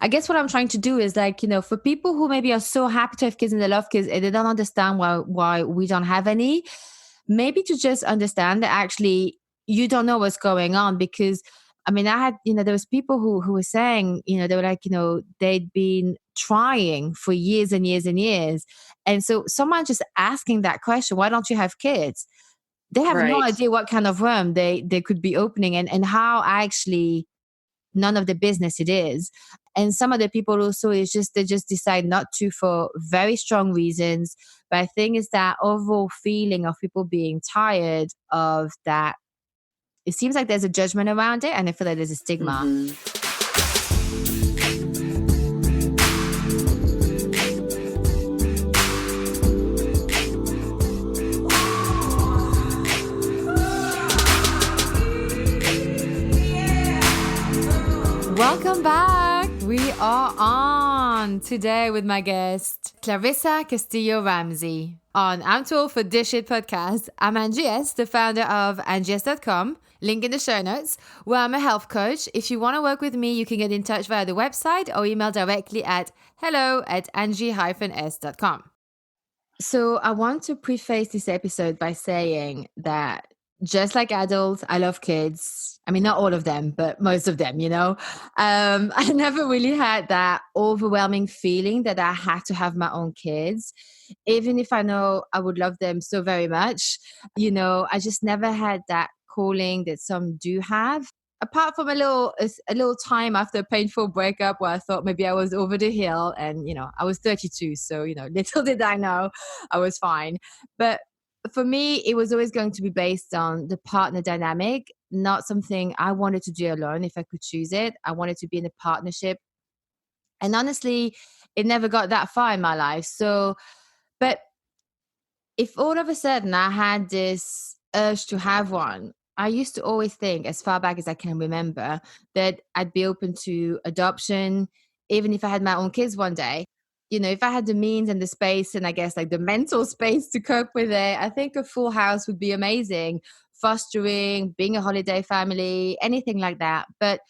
I guess what I'm trying to do is like, for people who maybe are so happy to have kids and they love kids and they don't understand why we don't have any, maybe to just understand that actually you don't know what's going on. Because I mean, I had, there was people who were saying, they were like, they'd been trying for years and years and years. And so someone just asking that question, why don't you have kids? They have no Right. idea what kind of worm they could be opening, and how actually none of the business it is. And some of the people also is just, they just decide not to for very strong reasons. But I think it's that overall feeling of people being tired of that. It seems like there's a judgment around it, and I feel like there's a stigma. Hmm. Welcome back. We are on today with my guest, Clarissa Castillo-Ramsey, on I'm Too Old for This Shit podcast. I'm Angie S., the founder of angies.com, link in the show notes, where I'm a health coach. If you want to work with me, you can get in touch via the website or email directly at hello@angie-s.com. So I want to preface this episode by saying that just like adults, I love kids. I mean, not all of them, but most of them, I never really had that overwhelming feeling that I had to have my own kids, even if I know I would love them so very much. I just never had that calling that some do have. Apart from a little time after a painful breakup where I thought maybe I was over the hill, and I was 32, so little did I know I was fine. But for me, it was always going to be based on the partner dynamic, not something I wanted to do alone if I could choose it. I wanted to be in a partnership. And honestly, it never got that far in my life. So, but if all of a sudden I had this urge to have one, I used to always think, as far back as I can remember, that I'd be open to adoption, even if I had my own kids one day. If I had the means and the space, and I guess like the mental space to cope with it, I think a full house would be amazing. Fostering, being a holiday family, anything like that. But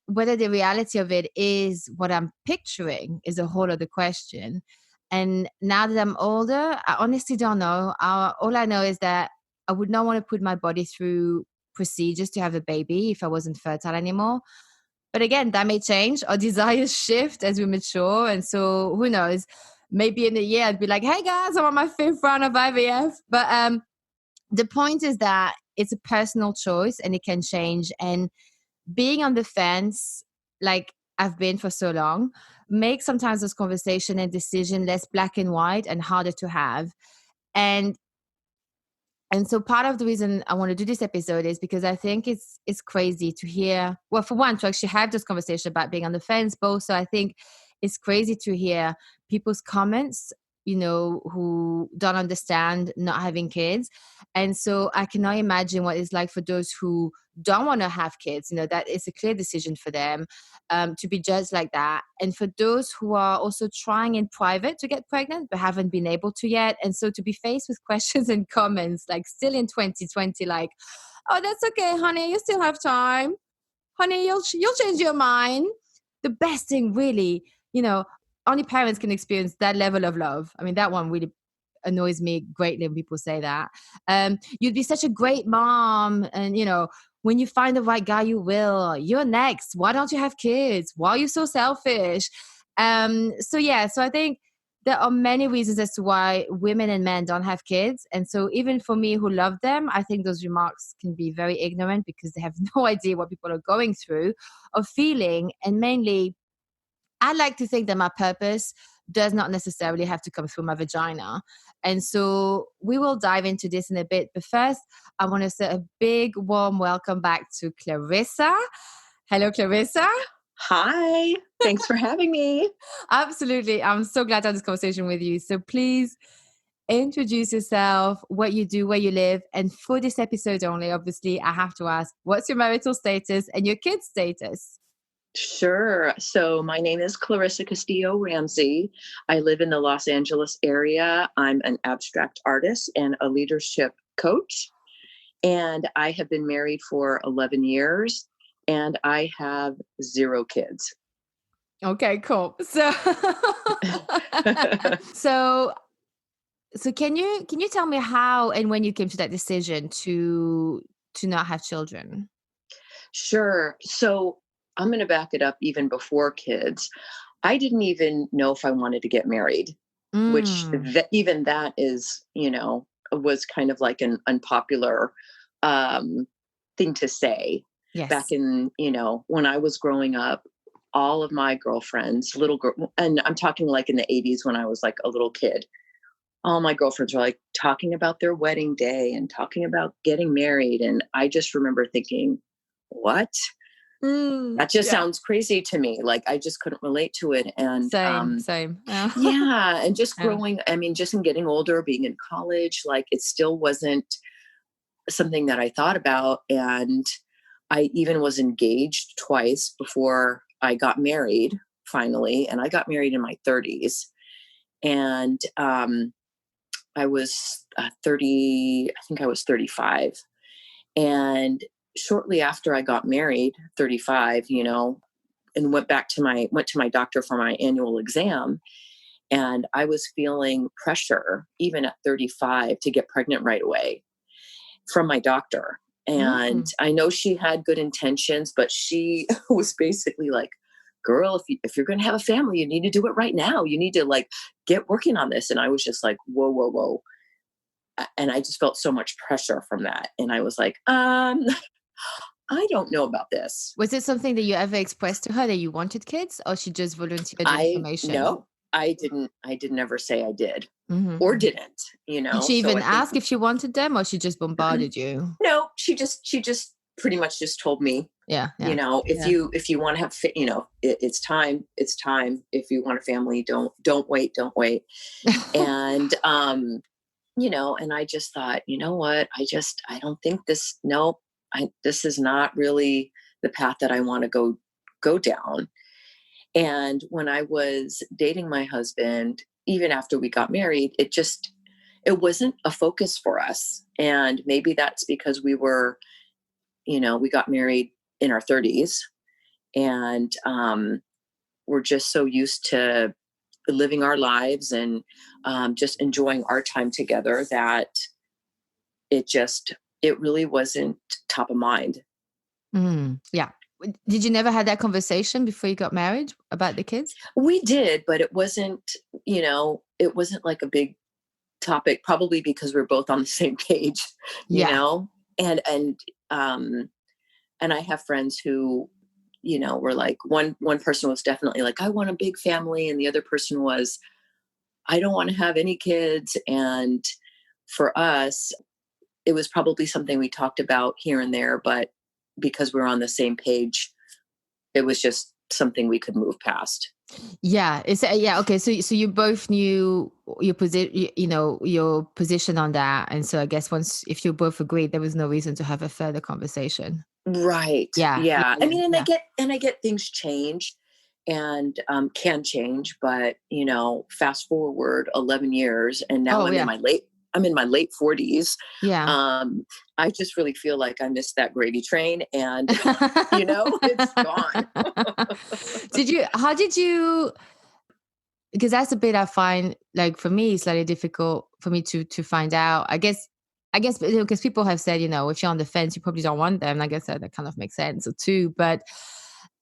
whether the reality of it is what I'm picturing is a whole other question. And now that I'm older, I honestly don't know. All I know is that I would not want to put my body through procedures to have a baby if I wasn't fertile anymore. But again, that may change. Our desires shift as we mature. And so who knows? Maybe in a year I'd be like, hey guys, I'm on my 5th round of IVF. But the point is that it's a personal choice and it can change. And being on the fence, like I've been for so long, makes sometimes this conversation and decision less black and white and harder to have. And and so part of the reason I want to do this episode is because I think it's crazy to hear, well, for one, to actually have this conversation about being on the fence, but also I think it's crazy to hear people's comments, who don't understand not having kids. And so I cannot imagine what it's like for those who don't want to have kids, that is a clear decision for them, to be judged like that. And for those who are also trying in private to get pregnant but haven't been able to yet. And so to be faced with questions and comments, like still in 2020, like, oh, that's okay, honey, you still have time. Honey, you'll change your mind. The best thing really, only parents can experience that level of love. I mean, that one really annoys me greatly when people say that. You'd be such a great mom, and when you find the right guy, you will. You're next. Why don't you have kids? Why are you so selfish? So I think there are many reasons as to why women and men don't have kids. And so even for me who love them, I think those remarks can be very ignorant because they have no idea what people are going through or feeling. And mainly, I like to think that my purpose does not necessarily have to come through my vagina. And so we will dive into this in a bit. But first, I want to say a big, warm welcome back to Clarissa. Hello, Clarissa. Hi. Thanks for having me. Absolutely. I'm so glad to have this conversation with you. So please introduce yourself, what you do, where you live. And for this episode only, obviously, I have to ask, what's your marital status and your kids' status? Sure. So my name is Clarissa Castillo-Ramsey. I live in the Los Angeles area. I'm an abstract artist and a leadership coach. And I have been married for 11 years and I have 0 kids. Okay, cool. So, so, so can you tell me how and when you came to that decision to not have children? Sure. So I'm going to back it up even before kids. I didn't even know if I wanted to get married, which Mm, even that is, was kind of like an unpopular um, thing to say back yes. in, when I was growing up. All of my girlfriends, little girl, and I'm talking like in the 80s when I was like a little kid, all my girlfriends were like talking about their wedding day and talking about getting married. And I just remember thinking, what? That just Yeah. sounds crazy to me. Like I just couldn't relate to it. And Same, same. Yeah. yeah, and just Yeah. growing, I mean, just in getting older, being in college, like it still wasn't something that I thought about. And I even was engaged twice before I got married finally. And I got married in my 30s. And I was 30, I think I was 35. And shortly after I got married, 35, and went to my doctor for my annual exam, and I was feeling pressure even at 35 to get pregnant right away from my doctor. And Mm. I know she had good intentions, but she was basically like, girl, if you're going to have a family, you need to do it right now. You need to like get working on this. And I was just like, whoa, whoa, whoa. And I just felt so much pressure from that. And I was like, I don't know about this. Was it something that you ever expressed to her that you wanted kids, or she just volunteered the I information? no, I didn't ever say I did or Mhm. didn't, Did she so even I think ask if she wanted them, or she just bombarded you? no, she just pretty much just told me, Yeah, yeah, if yeah. you want to have it's time, it's time. If you want a family, don't wait. And and I just thought, you know what, I don't think this, no, this is not really the path that I want to go down. And when I was dating my husband, even after we got married, it wasn't a focus for us. And maybe that's because we got married in our 30s, and we're just so used to living our lives and just enjoying our time together that it really wasn't top of mind. Yeah. Did you never had that conversation before you got married about the kids? We did, but it wasn't like a big topic, probably because we're both on the same page, you Yeah. know? And and I have friends who, were like, one person was definitely like, I want a big family, and the other person was, I don't want to have any kids. And for us, it was probably something we talked about here and there, but because we're on the same page, it was just something we could move past. Yeah, yeah, okay, so you both knew your your position on that, and so I guess once if you both agreed, there was no reason to have a further conversation. Right. Yeah, yeah, Yeah. I yeah, mean, yeah. and I get things change and can change, but fast forward 11 years, and now Oh, yeah. I'm in my late 40s. Yeah. Um, I just really feel like I missed that gravy train, and it's gone. How did you because that's a bit I find like for me slightly difficult for me to find out. I guess because people have said, if you're on the fence, you probably don't want them. I guess that kind of makes sense too. But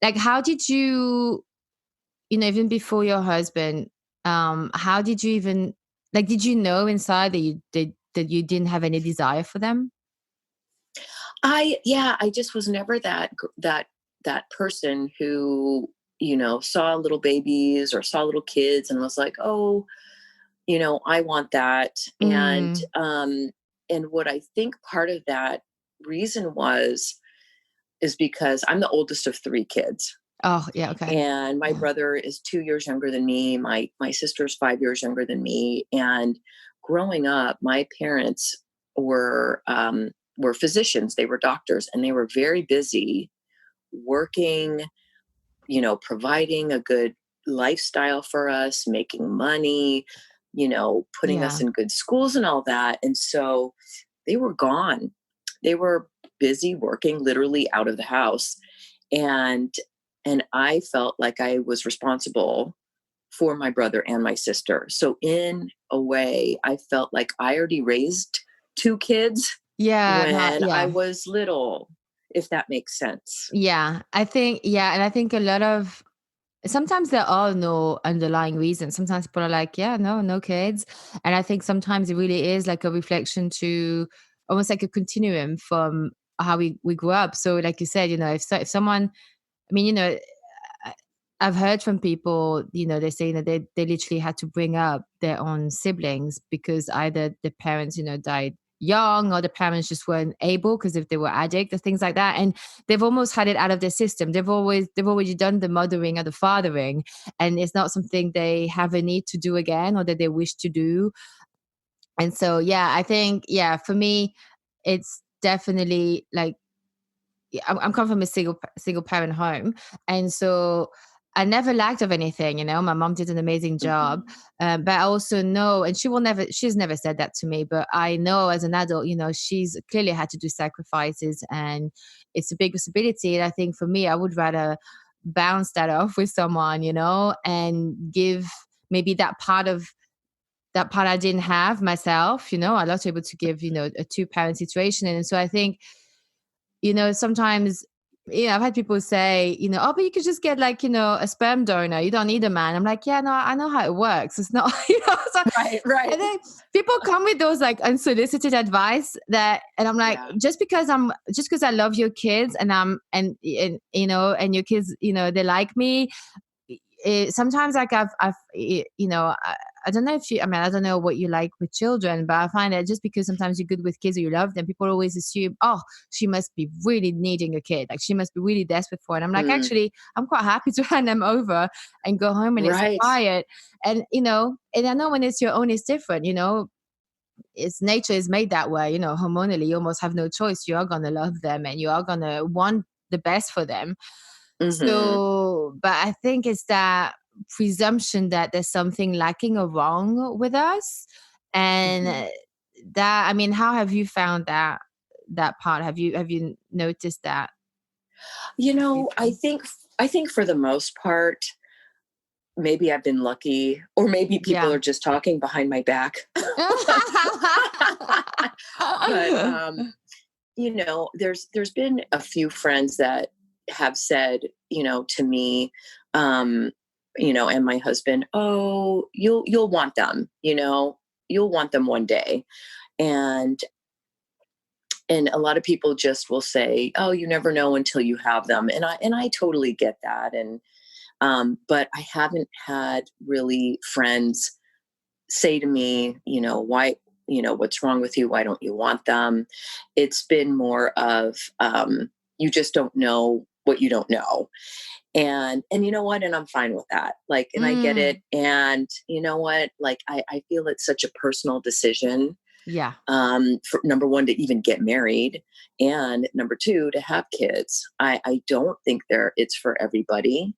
like how did you, even before your husband, how did you even like did you know inside that you didn't have any desire for them? I just was never that person who, saw little babies or saw little kids and was like, oh, I want that. Mm. And what I think part of that reason is because I'm the oldest of three kids. Oh, yeah, okay. And my Yeah. brother is 2 years younger than me. My sister's 5 years younger than me. And growing up, my parents were physicians. They were doctors, and they were very busy working, providing a good lifestyle for us, making money, putting us Yeah. in good schools and all that. And so they were gone. They were busy working literally out of the house. And And I felt like I was responsible for my brother and my sister. So in a way, I felt like I already raised two kids Yeah, no, when I yeah. was little, if that makes sense. Yeah, I think, yeah, and I think a lot of sometimes there are no underlying reasons. Sometimes people are like, yeah, no, no kids. And I think sometimes it really is like a reflection to almost like a continuum from how we grew up. So like you said, if someone, I mean, I- I've heard from people, they say that they literally had to bring up their own siblings because either the parents, died young, or the parents just weren't able because if they were addict or things like that. And they've almost had it out of their system. They've already done the mothering or the fathering, and it's not something they have a need to do again or that they wish to do. And so, yeah, I think, yeah, for me, it's definitely like, yeah, I'm come from a single parent home, and so I never lacked of anything. My mom did an amazing job, Mhm. but I also know, and she's never said that to me, but I know as an adult, she's clearly had to do sacrifices, and it's a big responsibility. And I think for me, I would rather bounce that off with someone, and give maybe that part I didn't have myself. I was able to give, a two parent situation, and so I think sometimes, I've had people say, oh, but you could just get like, a sperm donor. You don't need a man. I'm like, yeah, no, I know how it works. It's not, so, Right, right. and then people come with those like unsolicited advice and I'm like, Yeah. just because I love your kids and your kids, they like me, sometimes like I don't know if you, I mean, I don't know what you like with children, but I find that just because sometimes you're good with kids or you love them, people always assume, oh, she must be really needing a kid. Like she must be really desperate for it. I'm like, Mm, actually, I'm quite happy to hand them over and go home and it's right. quiet. And, and I know when it's your own, it's different, it's nature is made that way, hormonally, you almost have no choice. You are going to love them and you are going to want the best for them. Hmm. So, but I think it's that presumption that there's something lacking or wrong with us. And Hmm. that, I mean, how have you found that part? Have you noticed that I before? think for the most part, maybe I've been lucky, or maybe people Yeah. are just talking behind my back. But there's been a few friends that have said, to me, um, and my husband, oh, you'll want them, you'll want them one day. And a lot of people just will say, oh, you never know until you have them. And I totally get that. And but I haven't had really friends say to me, why, what's wrong with you? Why don't you want them? It's been more of, you just don't know what you don't know. And you know what? And I'm fine with that. Like, and I get it. Mm, And you know what? Like, I feel it's such a personal decision. yeah. For number one, to even get married, and number two, to have kids. I don't think it's for everybody.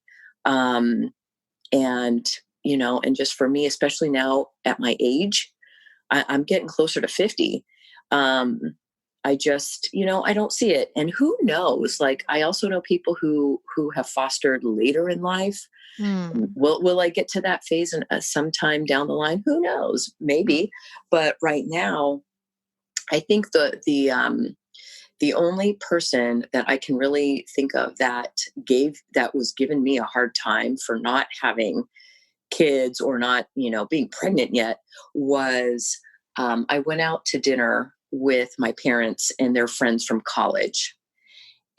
Um, and and just for me, especially now at my age, I'm getting closer to 50. um I just, I don't see it. And who knows, like, I also know people who have fostered later in life. Mm, Will I get to that phase in sometime down the line? Who knows, mm, maybe. But right now, I think the only person that I can really think of that was giving me a hard time for not having kids, or not, being pregnant yet, was, I went out to dinner with my parents and their friends from college.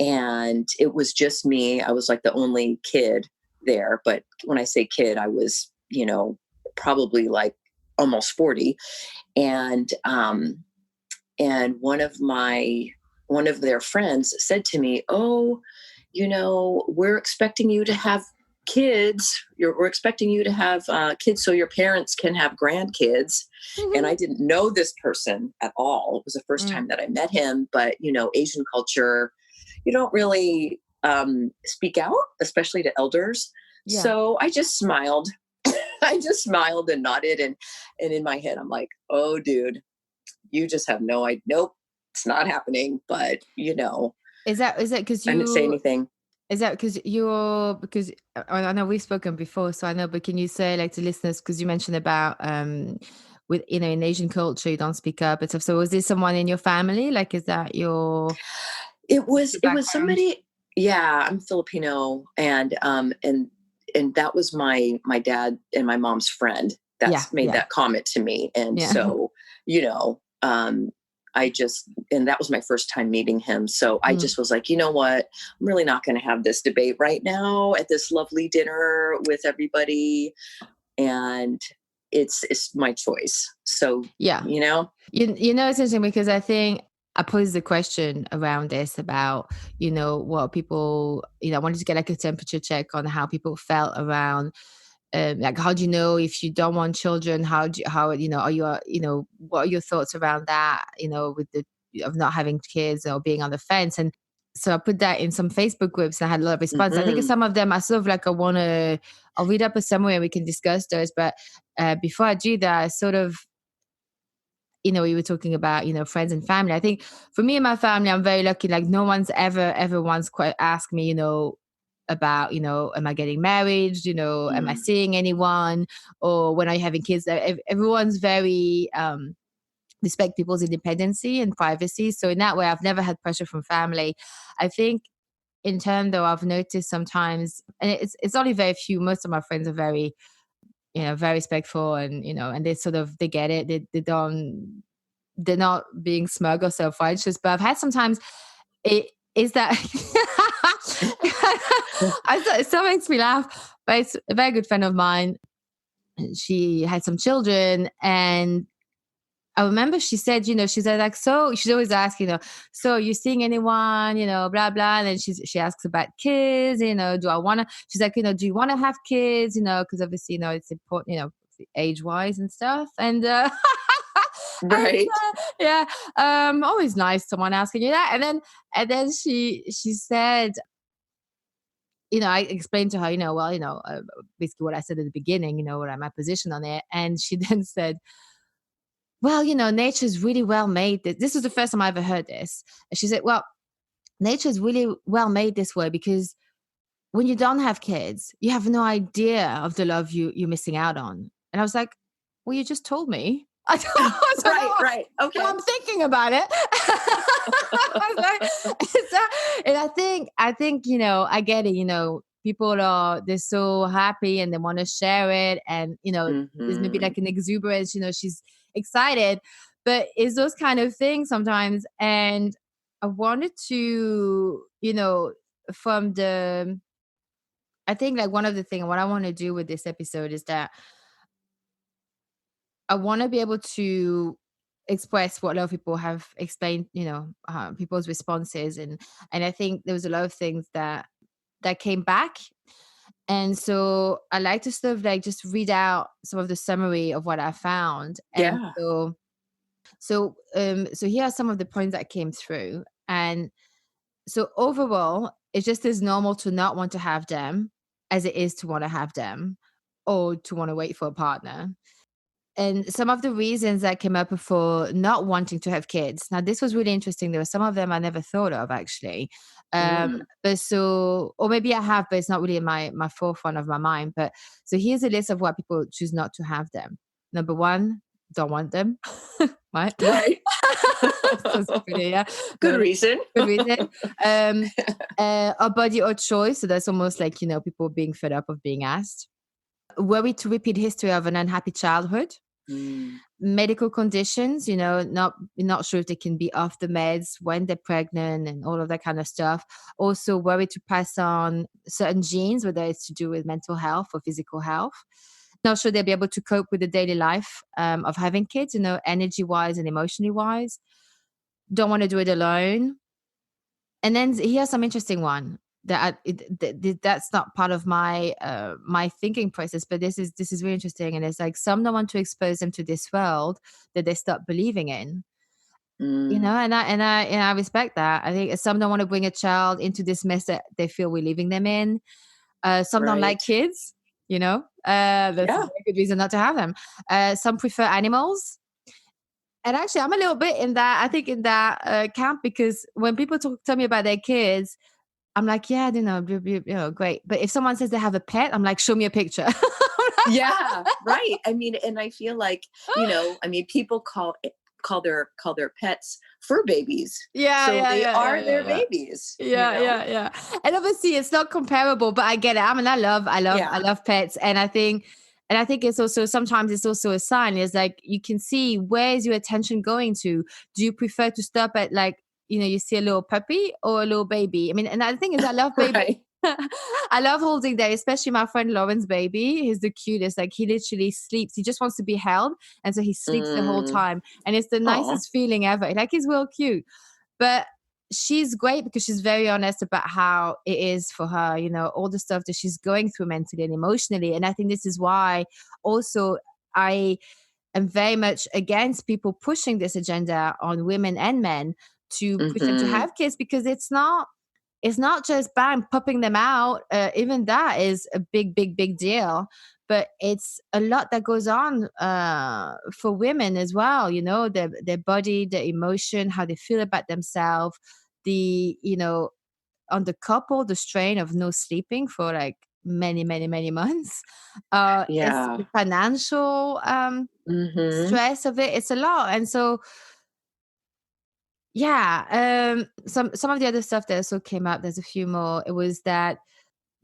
And it was just me. I was like the only kid there. But when I say kid, I was, probably like almost 40. And, and one of their friends said to me, oh, we're expecting you to have kids. We're expecting you to have kids so your parents can have grandkids. And I didn't know this person at all. It was the first time mm, that I met him. But Asian culture, you don't really speak out, especially to elders. yeah. So I just smiled. I just smiled and nodded, and in my head, I'm like, oh, dude, you just have no idea. Nope, it's not happening. But Is that because I didn't say anything. Is that because I know we've spoken before, so I know, but can you say like to listeners, because you mentioned about with in Asian culture you don't speak up and stuff. So was this someone in your family? Like is that your It was background? somebody. Yeah, I'm Filipino, and that was my dad and my mom's friend Yeah, that's made yeah, that comment to me. And yeah. so, you know, I just, and that was my first time meeting him. So I Mm. just was like, you know what? I'm really not going to have this debate right now at this lovely dinner with everybody. And it's my choice. So, Yeah. you know, You know, it's interesting because I think I posed the question around this about, what people, I wanted to get like a temperature check on how people felt around, like, how do you know if you don't want children? Are you, what are your thoughts around that, with the, of not having kids or being on the fence? And so I put that in some Facebook groups and I had a lot of response. I think mhm, some of them are sort of like, I'll read up a summary and we can discuss those. But before I do that, I sort of, you were talking about, friends and family. I think for me and my family, I'm very lucky. Like no one's ever once quite asked me, about, am I getting married? Am I mm, seeing anyone? Or when are you having kids? Everyone's very, respect people's independency and privacy. So in that way, I've never had pressure from family. I think in turn though, I've noticed sometimes, and it's only very few, most of my friends are very, very respectful and, and they get it. They're not being smug or self-righteous, but I've had sometimes it is that it still makes me laugh, but it's a very good friend of mine. She had some children and I remember she said, she said like, so she's always asking, so you seeing anyone, blah, blah. And then she asks about kids, do I want to, she's like, do you want to have kids, because obviously, it's important, age wise and stuff. And, and right. yeah, always nice someone asking you that. And then she said, I explained to her, well, basically what I said at the beginning, what my position on it. And she then said, well, nature's really well made. This was the first time I ever heard this. And she said, well, nature's really well made this way because when you don't have kids, you have no idea of the love you're missing out on. And I was like, well, you just told me. I don't, so Right, now, right. now Okay. I'm thinking about it. I was like, and I think, I get it. People they're so happy and they want to share it. And, there's maybe Mhm. like an exuberance, she's excited, but it's those kind of things sometimes. And I wanted to, from the, I think like one of the things, what I want to do with this episode is that I want to be able to express what a lot of people have explained, people's responses, and I think there was a lot of things that came back, and so I like to sort of like just read out some of the summary of what I found, and Yeah. so here are some of the points that came through, and so overall, it's just as normal to not want to have them as it is to want to have them or to want to wait for a partner. And some of the reasons that came up for not wanting to have kids. Now, this was really interesting. There were some of them I never thought of actually. Mm. But so, or maybe I have, but it's not really in my forefront of my mind. But so here's a list of why people choose not to have them. Number one, don't want them. Right? Right. So stupid, yeah. Good No, reason. good reason. Um, a body or choice. So that's almost like, people being fed up of being asked. Worry to repeat history of an unhappy childhood. Mm. Medical conditions, not sure if they can be off the meds when they're pregnant and all of that kind of stuff. Also worry to pass on certain genes, whether it's to do with mental health or physical health. Not sure they'll be able to cope with the daily life of having kids, energy wise and emotionally wise. Don't want to do it alone. And then here's some interesting one that's not part of my thinking process, but this is really interesting. And it's like some don't want to expose them to this world that they stop believing in. Mm. And I respect that. I think some don't want to bring a child into this mess that they feel we're leaving them in. Some don't like Right. kids. That's a Yeah. very good reason not to have them. Some prefer animals. And actually, I'm a little bit in that. I think in that camp because when people tell me about their kids, I'm like, yeah, great. But if someone says they have a pet, I'm like, show me a picture. Yeah, right. I mean, and I feel like, I mean, people call their pets fur babies. Yeah, So yeah, they yeah, yeah, are yeah, their yeah. babies. Yeah, yeah, yeah. And obviously it's not comparable, but I get it. I mean, I Yeah. love pets. And I think it's also, sometimes it's also a sign. It's like you can see, where's your attention going to? Do you prefer to stop at, like, you see a little puppy or a little baby? I mean, and the thing is, I love baby. Right. I love holding them, especially my friend Lauren's baby. He's the cutest. Like, he literally sleeps. He just wants to be held. And so he sleeps the whole Mm. time. And it's the Oh, nicest feeling ever. Like, he's real cute. But she's great because she's very honest about how it is for her, all the stuff that she's going through mentally and emotionally. And I think this is why also I am very much against people pushing this agenda on women and men to push them to hmm, have kids, because it's not just bang popping them out. Even that is a big, big, big deal. But it's a lot that goes on for women as well. Their body, their emotion, how they feel about themselves. On the couple, the strain of no sleeping for like many, many, many months. It's yeah. the financial Hmm. stress of it. It's a lot, and so yeah. Some of the other stuff that also came up. There's a few more. It was that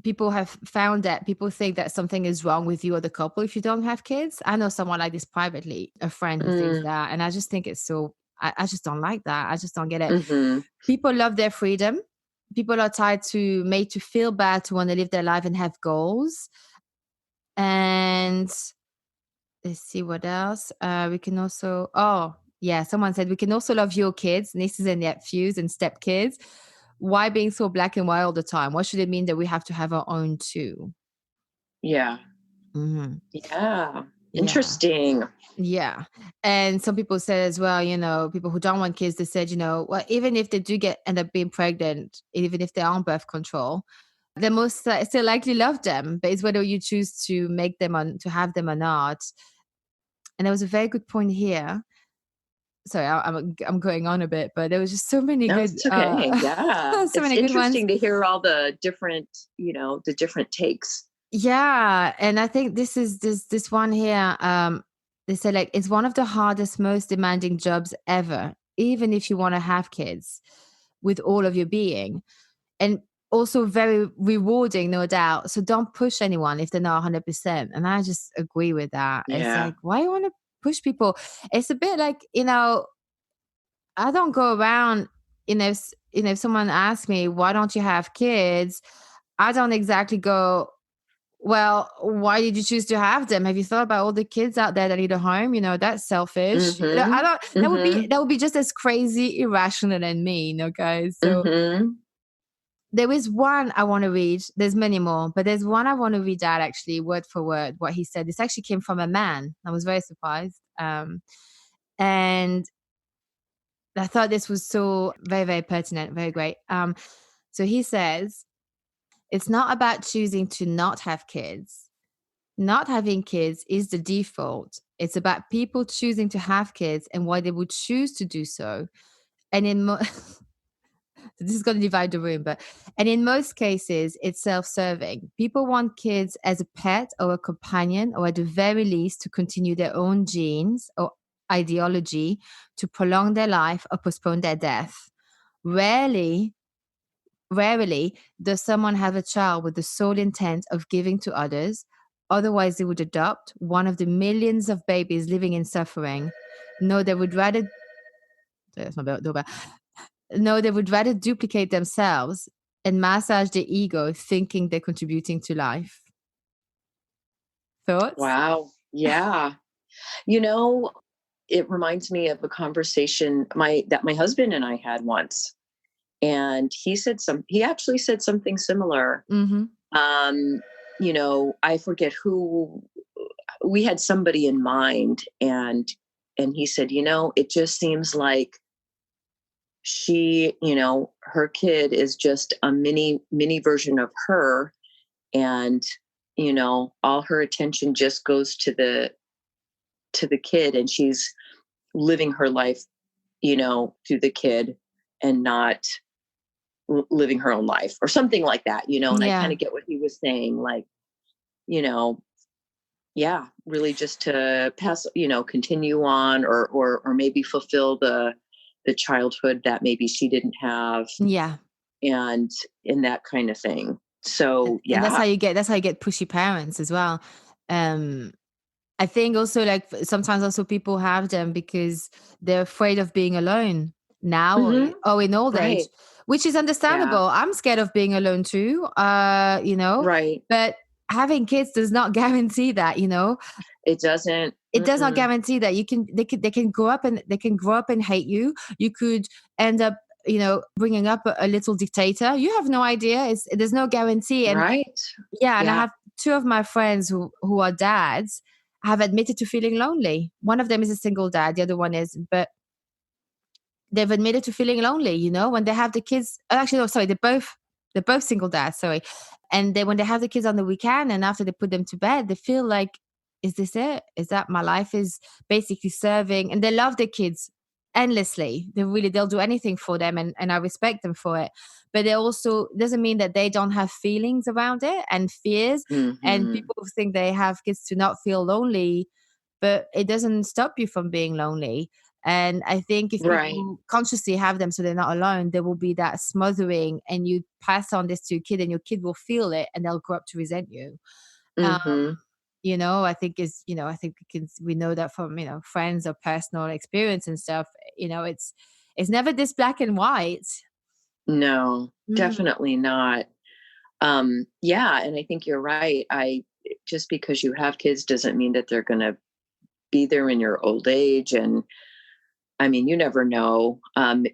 people have found that people think that something is wrong with you or the couple if you don't have kids. I know someone like this privately, a friend who thinks Mm, that, and I just think it's so. I just don't like that. I just don't get it. hmm. People love their freedom. People are made to feel bad, to want to live their life and have goals. And let's see what else. We can also, oh, yeah, someone said we can also love your kids, nieces and nephews and stepkids. Why being so black and white all the time? What should it mean that we have to have our own too? Yeah. Mhm. Yeah. Yeah. Interesting. Yeah. And some people said as well, people who don't want kids, they said, well, even if they do end up being pregnant, even if they're on birth control, they most still likely love them, but it's whether you choose to to have them or not. And there was a very good point here. Sorry, I'm going on a bit, but there was just so many No, good, it's okay. Yeah. so It's many good ones. interesting to hear all the different takes. Yeah, and I think this one here. They say, like, it's one of the hardest, most demanding jobs ever, even if you want to have kids with all of your being, and also very rewarding, no doubt. So don't push anyone if they're not 100%. And I just agree with that. It's Yeah. like, why you want to push people? It's a bit like, I don't go around. If someone asks me, why don't you have kids? I don't exactly go, well, why did you choose to have them? Have you thought about all the kids out there that need a home? That's selfish. I Mhm. don't. Mhm. That would be just as crazy irrational than mean. Okay, so Mhm. there is one I want to read. There's many more, but there's one I want to read out, actually, word for word, what he said. This actually came from a man. I was very surprised, and I thought this was so very, very pertinent, very great. So he says, it's not about choosing to not have kids. Not having kids is the default. It's about people choosing to have kids and why they would choose to do so. And this is going to divide the room, and in most cases, it's self-serving. People want kids as a pet or a companion, or at the very least, to continue their own genes or ideology, to prolong their life or postpone their death. Rarely, rarely does someone have a child with the sole intent of giving to others. Otherwise, they would adopt one of the millions of babies living in suffering. No, they would rather. Sorry, that's my doorbell. No, they would rather duplicate themselves and massage their ego, thinking they're contributing to life. Thoughts? Wow. Yeah. You know, it reminds me of a conversation my husband and I had once. And he actually said something similar. Mm-hmm. Um, I forget who. We had somebody in mind, and he said, it just seems like her kid is just a mini version of her, and all her attention just goes to the kid, and she's living her life through the kid, and not living her own life or something like that, and I kind Yeah. of get what he was saying, like, you know, yeah, really just to pass, continue on or maybe fulfill the childhood that maybe she didn't have Yeah. and in that kind of thing. So, And yeah. that's how you get pushy parents as well. Um, I think also like sometimes also people have them because they're afraid of being alone now Hmm. or in old age, Right. which is Yeah. understandable. I'm scared of being alone too, Right. but having kids does not guarantee that, It doesn't. it does not Mm-mm. guarantee that they can grow up and they can grow up and hate you. You could end up, bringing up a little dictator. You have no idea. There's no guarantee. And Right. yeah, and I Yeah. have two of my friends who are dads have admitted to feeling lonely. One of them is a single dad, the other one isn't, but they've admitted to feeling lonely, when they have the kids. Actually, no, sorry, they're both single dads, sorry. And when they have the kids on the weekend and after they put them to bed, they feel like, is this it? Is that my life is basically serving? And they love their kids endlessly. They'll do anything for them, and I respect them for it. But it also doesn't mean that they don't have feelings around it and fears. And Hmm. people think they have kids to not feel lonely, but it doesn't stop you from being lonely. And I think if Right. people consciously have them so they're not alone, there will be that smothering, and you pass on this to your kid, and your kid will feel it, and they'll grow up to resent you. Um, Hmm. I think we know that from, friends or personal experience and stuff. It's never this black and white. No, Mm, definitely not. Yeah, and I think you're right. I Just because you have kids doesn't mean that they're going to be there in your old age, and I mean, you never know. And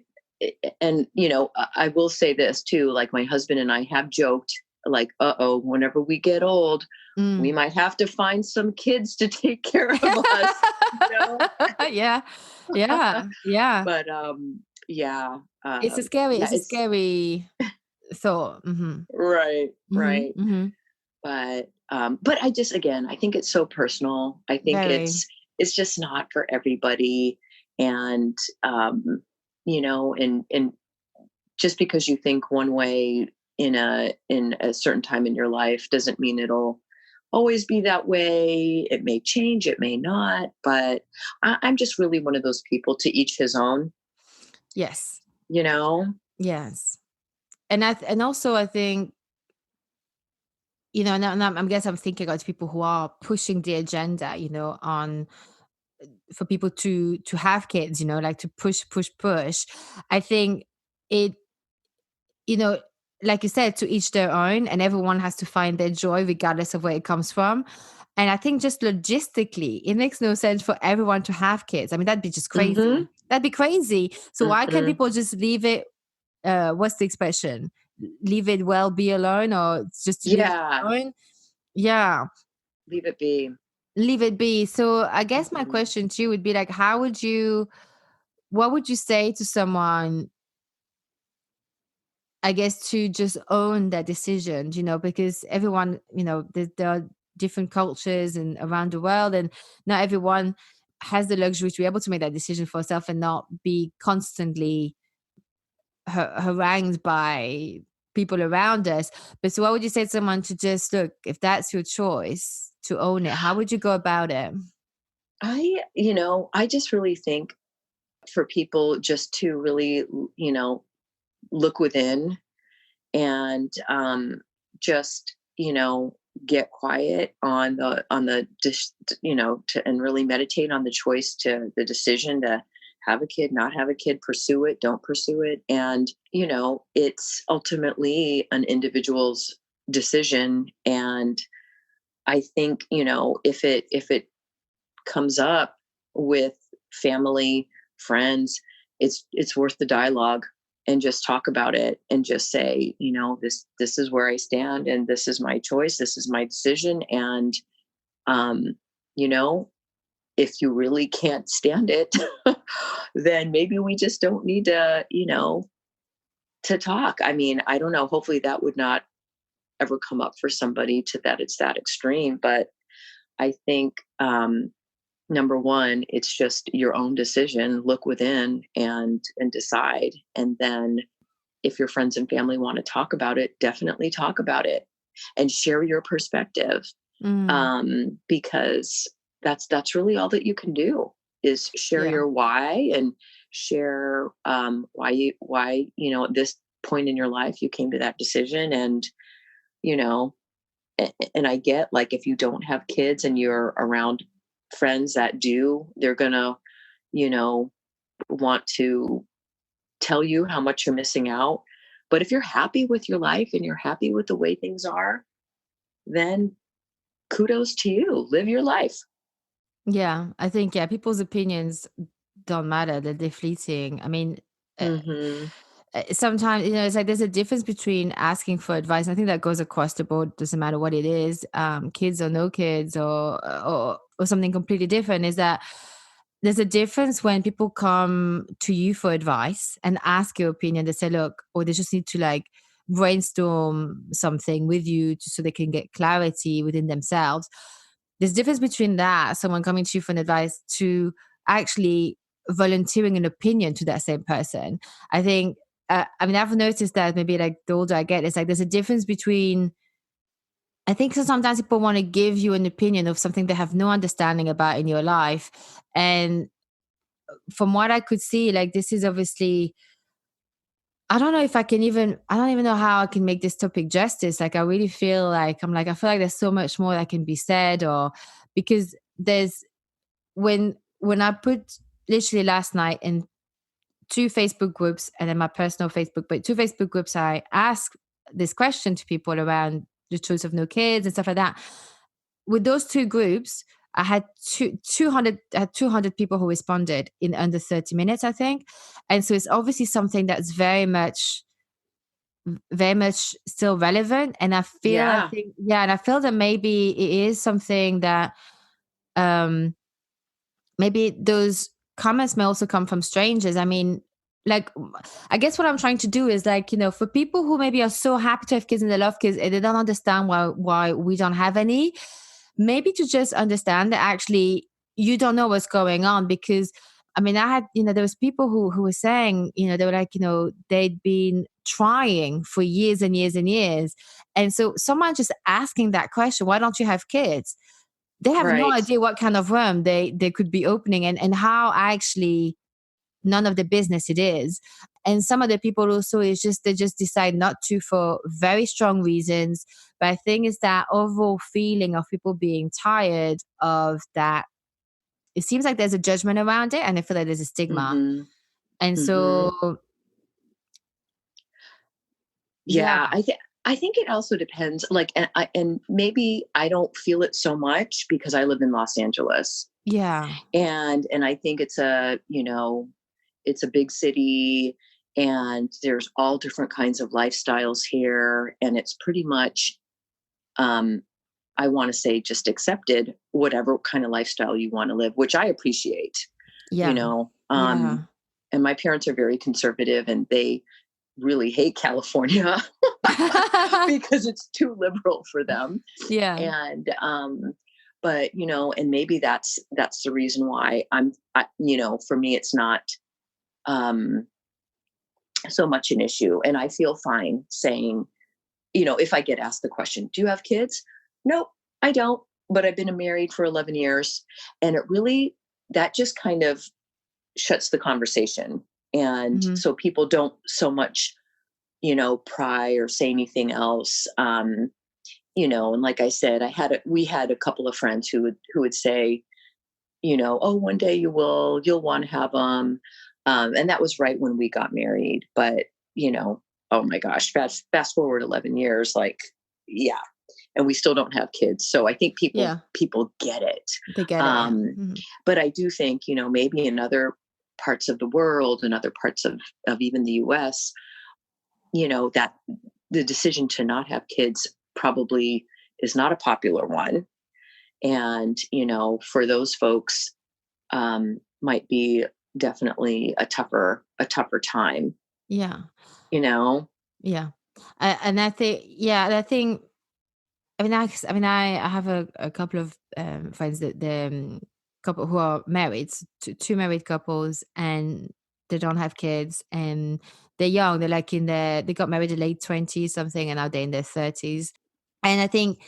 I will say this too. Like my husband and I have joked, like, whenever we get old, we mm. might have to find some kids to take care of us. You know, Yeah, yeah, yeah. but yeah, It's yeah, a it's scary thought. Hmm. right, Hmm. right. Hmm. But I just, again, I think it's so personal. I think Very. it's just not for everybody, and and just because you think one way in a certain time in your life doesn't mean it'll always be that way. It may change, it may not, but I'm just really one of those people, to each his own, Yes. you know. Yes. And also I think, and I guess I'm thinking about people who are pushing the agenda, on for people to have kids, like to push, push, push. I think it, you know, like you said, to each their own, and everyone has to find their joy regardless of where it comes from. And I think just logistically, it makes no sense for everyone to have kids. I mean, that'd be just Hmm. crazy. That'd be crazy. So why can't Hmm. people just leave it? What's the expression? Leave it well, be alone, or just to leave it Yeah, alone? Yeah, leave it be. leave it be. So I guess my Hmm. question to you would be like, what would you say to someone, I guess, to just own that decision, because everyone, there are different cultures and around the world, and not everyone has the luxury to be able to make that decision for herself and not be constantly harangued by people around us. But so, what would you say to someone to just look, if that's your choice, to own it? How would you go about it? I just really think for people just to really, look within and just, get quiet and really meditate on the choice, to the decision to have a kid, not have a kid, pursue it, don't pursue it. And, it's ultimately an individual's decision. And I think, if it comes up with family, friends, it's worth the dialogue, and just talk about it and just say, this is where I stand, and this is my choice, this is my decision. And um, you know, if you really can't stand it, then maybe we just don't need to talk. I mean, I don't know. Hopefully that would not ever come up for somebody to that it's that extreme. But I think number one, it's just your own decision. Look within and decide, and then if your friends and family want to talk about it, definitely talk about it and share your perspective. Mm, Because that's really all that you can do is share yeah. your why and share why at this point in your life you came to that decision. And you know and I get, like, if you don't have kids and you're around friends that do, they're gonna you know want to tell you how much you're missing out. But if you're happy with your life and you're happy with the way things are, then kudos to you. Live your life. Yeah, I think, yeah, people's opinions don't matter. They're fleeting. I mean, uh, Mhm. sometimes, it's like there's a difference between asking for advice. I think that goes across the board. Doesn't matter what it is, kids or no kids, or something completely different. Is that there's a difference when people come to you for advice and ask your opinion. They say, look, or they just need to like brainstorm something with you so they can get clarity within themselves. There's a difference between that, someone coming to you for an advice, to actually volunteering an opinion to that same person. I think, I mean, I've noticed that maybe like the older I get, it's like there's a difference between, I think so sometimes people want to give you an opinion of something they have no understanding about in your life. And from what I could see, like this is obviously, I don't know if I can even, I don't even know how I can make this topic justice. Like, I really feel like, I feel like there's so much more that can be said, or because there's, when I put literally last night in two Facebook groups and then my personal Facebook, but two Facebook groups, I asked this question to people around the choice of no kids and stuff like that. With those two groups, I had 200 people who responded in under 30 minutes, I think. And so it's obviously something that's very much still relevant. And I Yeah. think, yeah, and I feel that maybe it is something that, um, maybe those comments may also come from strangers. I mean, like, I guess what I'm trying to do is like, for people who maybe are so happy to have kids and they love kids and they don't understand why we don't have any, maybe to just understand that actually you don't know what's going on. Because I mean, I had, there was people who were saying, they were like, they'd been trying for years and years and years. And so someone just asking that question, why don't you have kids? They have no Right. idea what kind of worm they could be opening, and how actually none of the business it is. And some of the people also is just they just decide not to for very strong reasons. But I think it's that overall feeling of people being tired of that. It seems like there's a judgment around it, and I feel like there's a stigma. Mhm. And Mhm. so, yeah, Yeah, I think it also depends, like, and maybe I don't feel it so much because I live in Los Angeles. yeah, And I think it's a big city, and there's all different kinds of lifestyles here, and it's pretty much, um I want to say, just accepted whatever kind of lifestyle you want to live, which I appreciate, you yeah, know. yeah, And my parents are very conservative, and they really hate California because it's too liberal for them. yeah, And but and maybe that's the reason why for me it's not um so much an issue, and I feel fine saying, if I get asked the question, do you have kids? Nope, I don't, but I've been married for 11 years. And it really, that just kind of shuts the conversation. And hmm, so people don't so much, pry or say anything else. And like I said, we had a couple of friends who would say, oh, one day you'll want to have them. And that was right when we got married. But, oh my gosh, fast forward 11 years, like, yeah. And we still don't have kids. So I think people yeah. people get it. They get it. Yeah. Um, Mhm. but I do think, maybe in other parts of the world and other parts of even the US, that the decision to not have kids probably is not a popular one. And, for those folks, might be definitely a tougher time, Yeah. you know? Yeah. And I think, yeah, I think, I have a couple of friends that the couple who are married, two married couples, and they don't have kids, and they're young. They're like they got married in late 20s something, and now they're in their 30s. And I think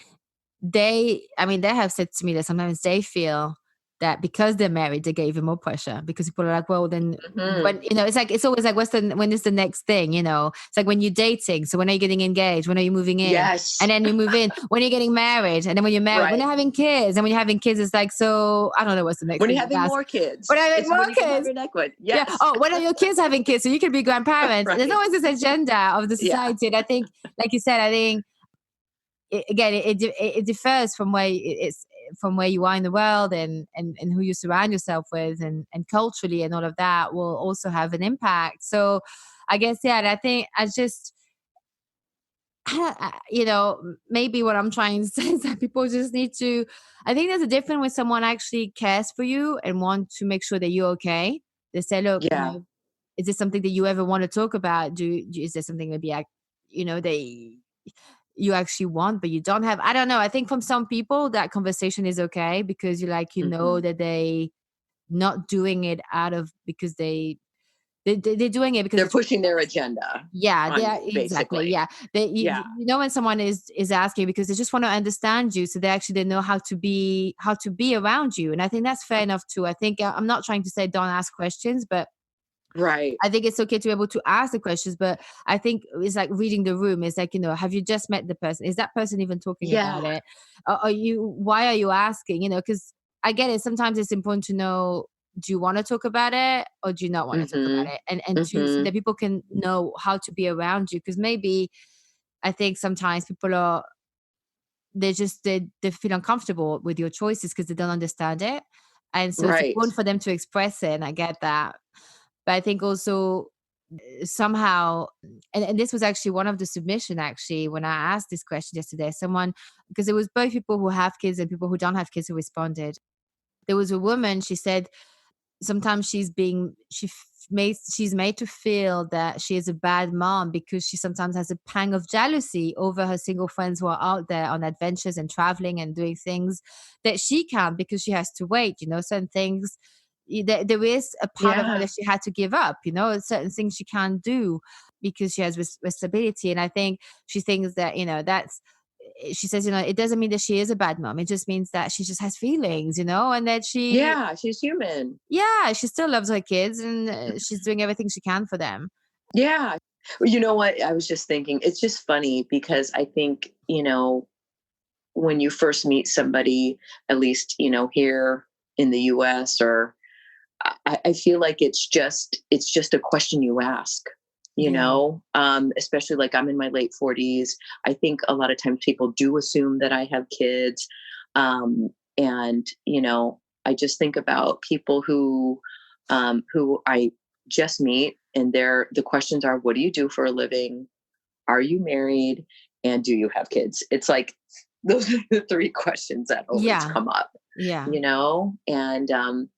they have said to me that sometimes they feel that because they're married, they get even more pressure because people are like, well, then Hmm. when, it's always like, when is the next thing? It's like when you're dating. So when are you getting engaged? When are you moving in? And Yes. then you move in. When are you getting married? And then when you're married, when Right. you're having kids, and when you're having kids, it's like, so I don't know what's the next When thing you're you having ask. more kids, When I make it's more when you can have kids. your next one. Yeah. Yes. Oh, when are your kids having kids? So you can be grandparents. And there's Right. always this agenda of the Yeah. society. And I think, like you said, I think again, it differs from it's from where you are in the world, and who you surround yourself with, and culturally, and all of that will also have an impact. So I guess, yeah, and I think I just, maybe what I'm trying to say is that people just need to, I think there's a difference when someone actually cares for you and want to make sure that you're okay. They say, look, Yeah. is this something that you ever want to talk about? Is there something maybe they you actually want, but you don't have? I don't know. I think from some people that conversation is okay because Hmm. that they not doing it out of because they're doing it because They're it's pushing their agenda yeah, on they are you, exactly. basically. Yeah. Yeah. When someone is asking because they just want to understand you, so they know how to be around you. And I think that's fair enough too. I think I'm not trying to say don't ask questions, but Right. I think it's okay to be able to ask the questions. But I think it's like reading the room. It's like, have you just met the person? Is that person even talking about Yeah. it? Why are you asking? Because I get it. Sometimes it's important to know, do you want to talk about it or do you not want to talk Hmm. about it? And so Hmm. that people can know how to be around you. Because maybe I think sometimes people they feel uncomfortable with your choices because they don't understand it. And so it's Right. important for them to express it. And I get that. But I think also somehow, and this was actually one of the submission, actually, when I asked this question yesterday, someone, because it was both people who have kids and people who don't have kids who responded. There was a woman, she said sometimes she's made to feel that she is a bad mom because she sometimes has a pang of jealousy over her single friends who are out there on adventures and traveling and doing things that she can't because she has to wait, certain things. There is a part of her Yeah. that she had to give up, certain things she can't do because she has responsibility. And I think she thinks that, she says, it doesn't mean that she is a bad mom. It just means that she just has feelings, and that Yeah. She's human. she still loves her kids, and she's doing everything she can for them. Yeah. Well, you know what? I was just thinking, it's just funny because I think, when you first meet somebody, at least, here in the US, or I feel like it's just a question you ask, Yeah. especially like I'm in my late 40s. I think a lot of times people do assume that I have kids. And, I just think about people who I just meet, and the questions are, what do you do for a living? Are you married? And do you have kids? It's like those are the three questions that always Yeah. come up, Yeah. and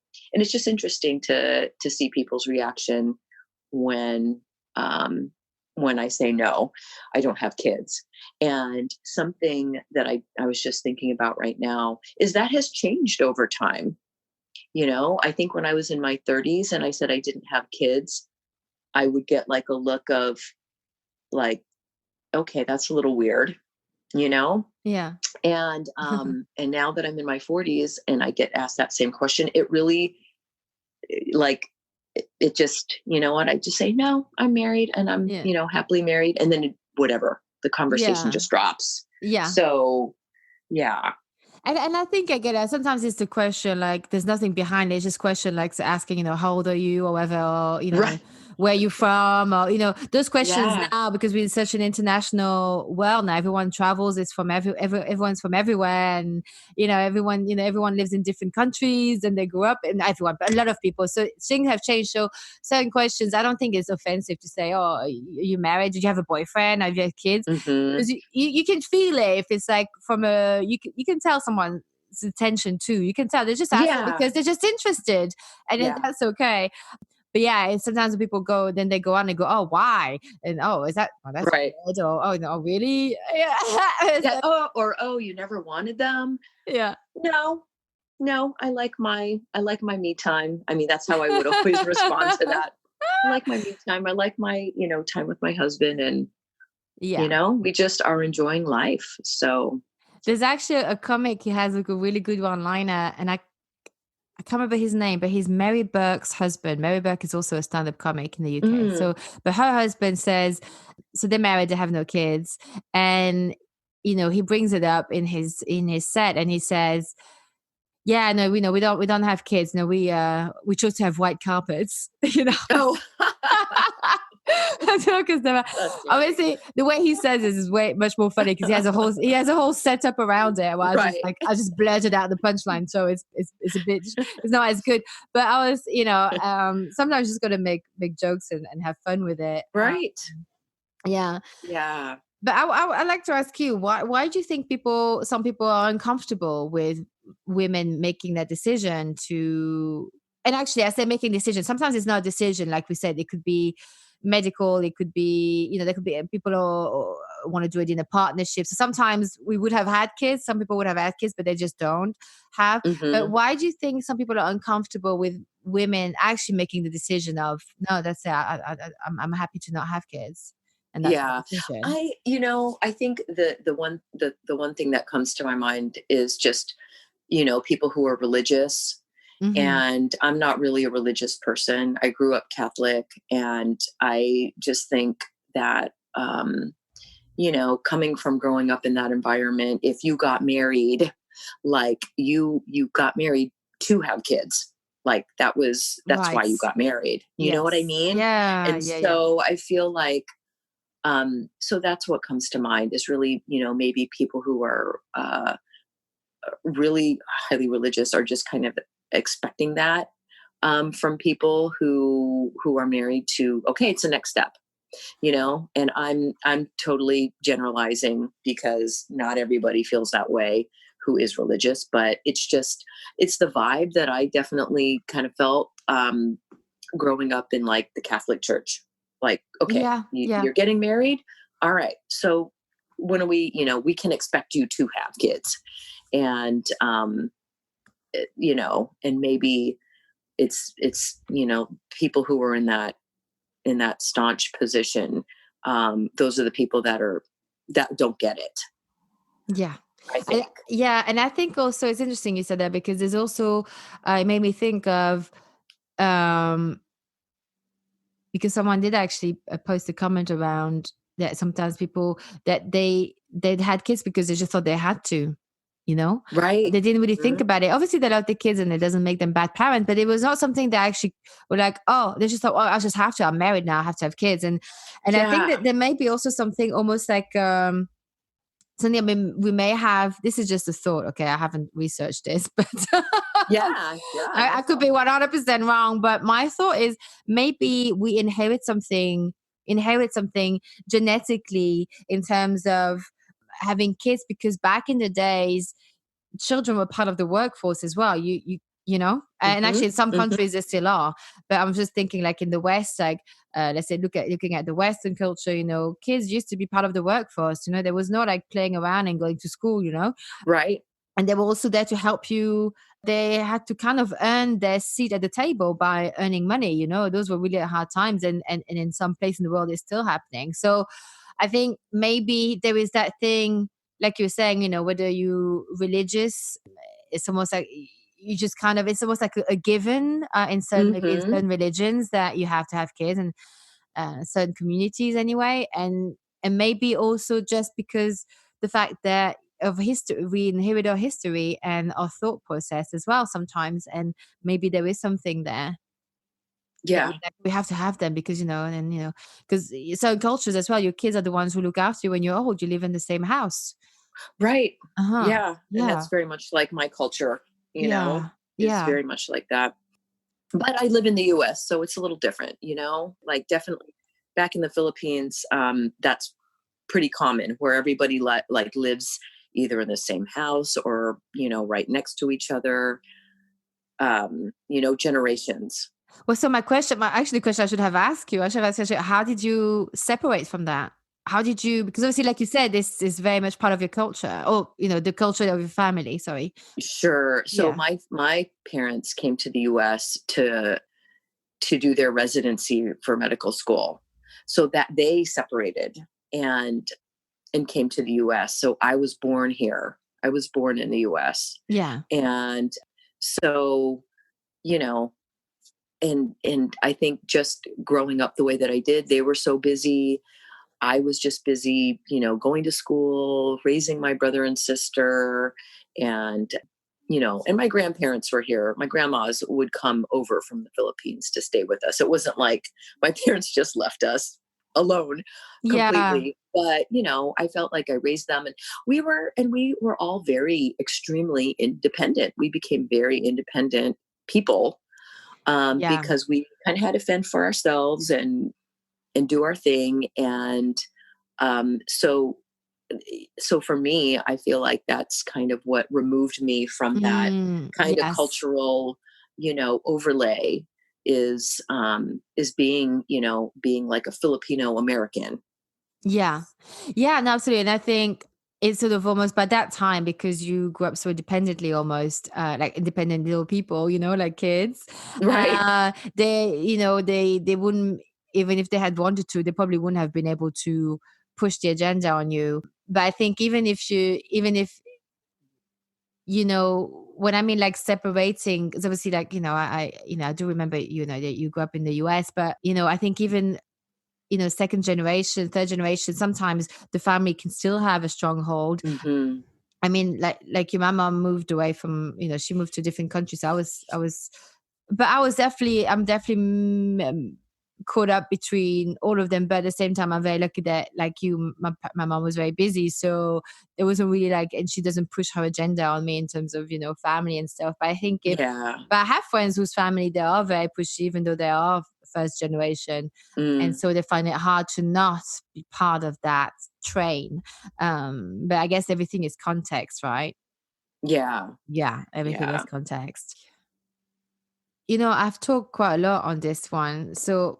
it's just interesting to see people's reaction when when I say no, I don't have kids. And something that I was just thinking about right now is that has changed over time. I think when I was in my 30s and I said I didn't have kids, I would get like a look of like, okay, that's a little weird, you know? Yeah. And now that I'm in my 40s and I get asked that same question, it really like it just, you know what, I just say, no, I'm married and I'm, Yeah. happily married. And then whatever, the conversation Yeah. just drops. Yeah. So yeah. And I think I get it. Sometimes it's the question, like there's nothing behind it. It's just question like asking, how old are you or whatever, or, Right. where you from, or, those questions Yeah. now, because we're in such an international world now. Everyone travels, it's from everyone's from everywhere. And, everyone lives in different countries and they grew up in everyone, but a lot of people. So things have changed. So certain questions, I don't think it's offensive to say, oh, are you married? Did you have a boyfriend? Have you had kids? Hmm. Because you can feel it if it's like from you can tell someone's attention too. You can tell they're just asking Yeah. because they're just interested, and then Yeah. that's okay. But yeah, and sometimes when people go, then they go on and go, oh, why? And oh, is that? Oh, that's Right. weird. Or oh no, really? Yeah, it's Yeah. like, Oh, you never wanted them? yeah. No. No, I like my me time. I mean, that's how I would always respond to that. I like my me time. I like my, time with my husband, and, Yeah. we just are enjoying life. So, There's actually a comic, he has a really good one-liner, and I can't remember his name, but he's Mary Burke's husband. Mary Burke is also a stand-up comic in the UK. mm, So, but her husband says, so they're married, they have no kids, and he brings it up in his set, and he says, "Yeah, no, we know we don't have kids. No, we chose to have white carpets." oh, Because that's funny. obviously the way he says it is way much more funny because he has a whole setup around it. Where Right. I just blurted out the punchline, so it's a bit it's not as good. But I was sometimes just got to make jokes and have fun with it. Right. Yeah, Yeah. but I'd like to ask you, why do you think some people are uncomfortable with women making that decision to, and actually I say making decisions, sometimes it's not a decision, like we said, it could be medical, it could be, there could be people who want to do it in a partnership. So sometimes we would have had kids, some people would have had kids, but they just don't have. But Hmm. why do you think some people are uncomfortable with women actually making the decision of, no, that's it, I'm happy to not have kids, and that's my Yeah. decision? I think the one thing that comes to my mind is just, people who are religious. Mhm. And I'm not really a religious person. I grew up Catholic, and I just think that, coming from growing up in that environment, if you got married, like you got married to have kids. Like that's why Right. you got married. You know what I Yes. mean? Yeah, And yeah, yeah. so I feel like, so that's what comes to mind is really, maybe people who are really highly religious are just kind of expecting that, from people who are married to, okay, it's the next step, and I'm totally generalizing because not everybody feels that way who is religious, but it's the vibe that I definitely kind of felt, growing up in like the Catholic Church. Like, okay, Yeah, yeah. you're getting married. All right. So when are we can expect you to have kids. And, and maybe it's people who are in that staunch position. Those are the people that don't get it, Yeah. I think. Yeah, and I think also it's interesting you said that because there's also it made me think of um because someone did actually post a comment around that sometimes people that they'd had kids because they just thought they had to, you know Right. they didn't really think Mhm. about it. Obviously they love the kids and it doesn't make them bad parents, but it was not something they actually were like, oh, they just thought, oh, I just have to, I'm married now, I have to have kids. And I think Yeah. that there may be also something almost like something, I mean, we may have, this is just a thought, okay, I haven't researched this, but Yeah. Yeah. I No could be problem. 100% wrong, but my thought is maybe we inherit something genetically in terms of having kids, because back in the days children were part of the workforce as well. And Hmm. actually in some Hmm. countries they still are. But I'm just thinking, like in the West, like let's say looking at the Western culture, kids used to be part of the workforce. There was no like playing around and going to school. Right. And they were also there to help you. They had to kind of earn their seat at the table by earning money. Those were really hard times, and in some place in the world it's still happening. So I think maybe there is that thing, like you're saying, whether you religious, it's almost like you just kind of, it's almost like a given maybe in Hmm. certain religions that you have to have kids, and certain communities anyway, and maybe also just because the fact that of history, we inherit our history and our thought process as well sometimes, and maybe there is something there that Yeah. we have to have them because because certain cultures as well, your kids are the ones who look after you when you're old, you live in the same house. Right. Uh-huh. Yeah. And Yeah, that's very much like my culture, yeah, is yeah. very much like that. But I live in the US, so it's a little different, like definitely back in the Philippines, that's pretty common where everybody like lives either in the same house or, right next to each other, generations. Well, so my question I should have asked you, I should have asked you, how did you separate from that? How did you, because obviously, like you said, this is very much part of your culture, or, the culture of your family. Sorry. Sure. So Yeah. my parents came to the US to do their residency for medical school. So that they separated and came to the US. So I was born here. I was born in the US. Yeah. And so, you know, and I think just growing up the way that I did, they were so busy. I was just busy, going to school, raising my brother and sister, and and my grandparents were here. My grandmas would come over from the Philippines to stay with us. It wasn't like my parents just left us alone Yeah. completely. But, I felt like I raised them, and we were all very extremely independent. We became very independent people, Yeah. because we kind of had to fend for ourselves and do our thing. And so for me, I feel like that's kind of what removed me from that kind of Yes. cultural, overlay, is being like a Filipino American. Yeah. Yeah, no, absolutely. And I think it's sort of almost by that time, because you grew up so independently, almost like independent little people, like kids. Right. They wouldn't, even if they had wanted to, they probably wouldn't have been able to push the agenda on you. But I think even if when I mean like separating, because obviously, like, I do remember, that you grew up in the US, but, I think even, second generation, third generation, sometimes the family can still have a stronghold. Hmm. I mean, like my mom moved away from, she moved to a different country. So but I'm definitely caught up between all of them. But at the same time, I'm very lucky that, like you, my mom was very busy. So there wasn't really like, and she doesn't push her agenda on me in terms of, family and stuff. But I think Yeah. but I have friends whose family, they are very pushy, even though they are first generation. And Mm. so they find it hard to not be part of that train. But I guess everything is context, right? Yeah. Yeah, everything is Yeah. context. I've talked quite a lot on this one. So,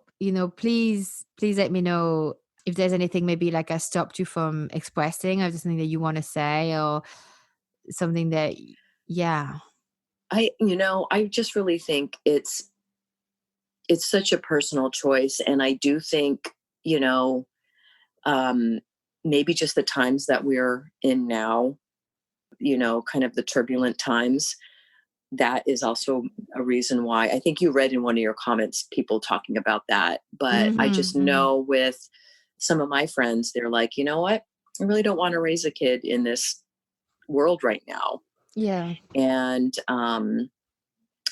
please let me know if there's anything maybe like I stopped you from expressing, or just something that you want to say, or something that, yeah. I just really think it's such a personal choice. And I do think, you know, um, maybe just the times that we're in now, kind of the turbulent times, that is also a reason why. I think you read in one of your comments people talking about that. But I just Hmm. know with some of my friends, they're like, you know what? I really don't want to raise a kid in this world right now. Yeah. And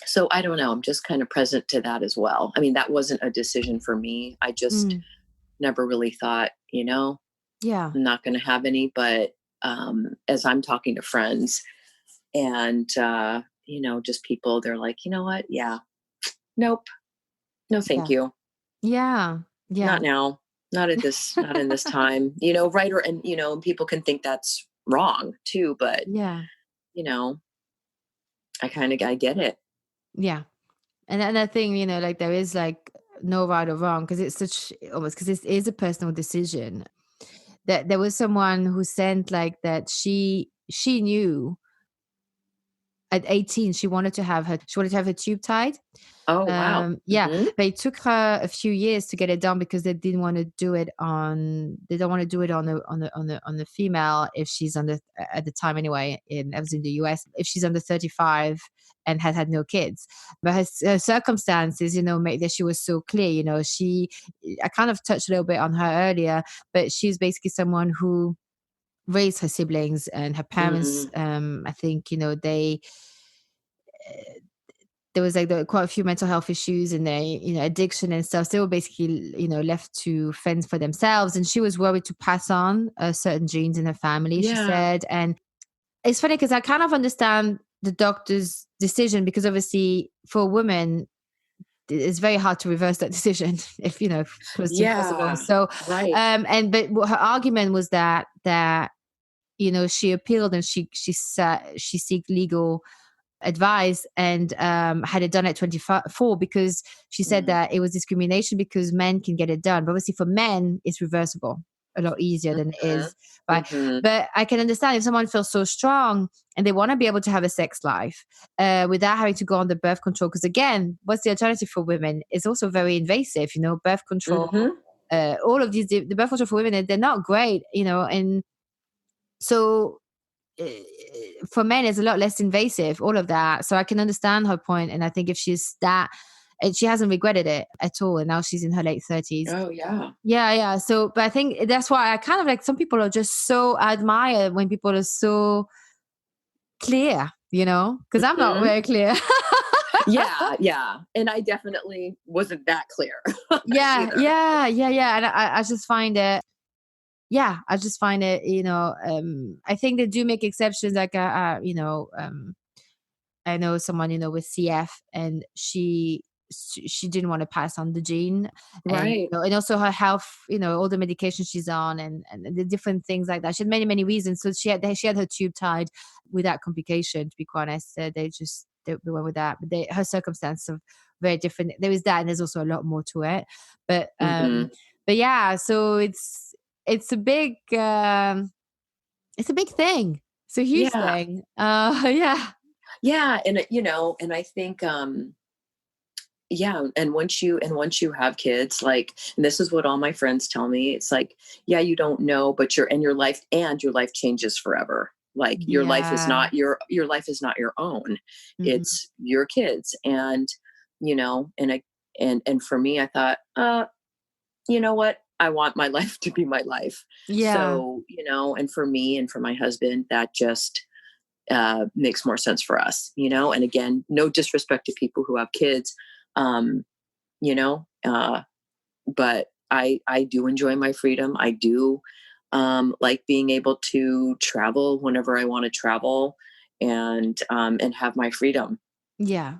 so I don't know. I'm just kind of present to that as well. I mean, that wasn't a decision for me. I just Mm. never really thought, Yeah. I'm not going to have any. But as I'm talking to friends and, just people, they're like, you know what? Yeah, nope, no, thank Yeah. you. Yeah. Not Yeah. now, not in this time, right. And, people can think that's wrong too, but, Yeah. you know, I get it. Yeah. And another thing, like there is like no right or wrong, because it's such almost, because it is a personal decision. That there was someone who sent like that she knew at 18 she wanted to have her tube tied. Oh, wow. Yeah, Hmm. but it took her a few years to get it done, because they don't want to do it on the female if she's under, at the time anyway, I was in the US, if she's under 35 and had no kids. But her circumstances, made that she was so clear. I kind of touched a little bit on her earlier, but she's basically someone who raised her siblings, and her parents, Mm. I think, there was like quite a few mental health issues, and they, addiction and stuff. So they were basically, left to fend for themselves. And she was worried to pass on certain genes in her family, she Yeah. said. And it's funny because I kind of understand the doctor's decision, because obviously for a woman, it's very hard to reverse that decision if, close to impossible. Yeah. So, Right. but her argument was that she appealed, and she seek legal advice, and had it done at 24, because she said Mm. that it was discrimination because men can get it done, but obviously for men it's reversible. a lot easier than it Mhm. is by. Mhm. But I can understand if someone feels so strong and they want to be able to have a sex life without having to go on the birth control. Because again, what's the alternative for women? It's also very invasive, birth control. Mhm. All of these, the birth control for women, they're not great, and so uh, for men it's a lot less invasive, all of that. So I can understand her point, and I think if she's that, and she hasn't regretted it at all, and now she's in her late 30s. Oh, yeah. Yeah. So but I think that's why I kind of like, some people are just so, I admire when people are so clear, because I'm not Mhm. very clear. Yeah, yeah, and I definitely wasn't that clear Yeah, either. yeah, yeah, yeah. And I just find it, yeah, I just find it, I think they do make exceptions. Like, I know someone, with CF, and she didn't want to pass on the gene, and Right. and also her health, all the medication she's on, and the different things like that. She had many many reasons. So she had her tube tied without complication. To be quite honest, they went with that, but her circumstances are very different. There is that, and there's also a lot more to it. But Mhm. yeah, so it's a big it's a big thing. It's a huge Yeah. thing. Yeah. Yeah, and, and I think, yeah, and once you have kids, like, and this is what all my friends tell me, it's like, yeah, you don't know, but your life changes forever. Like, Yeah. your life is not your own. Mhm. It's your kids. And, and for me, I thought, you know what? I want my life to be my life. Yeah. So, and for me and for my husband, that just makes more sense for us, and again, no disrespect to people who have kids, um, you know, uh, but I do enjoy my freedom. I do like being able to travel whenever I want to travel, and have my freedom. Yeah.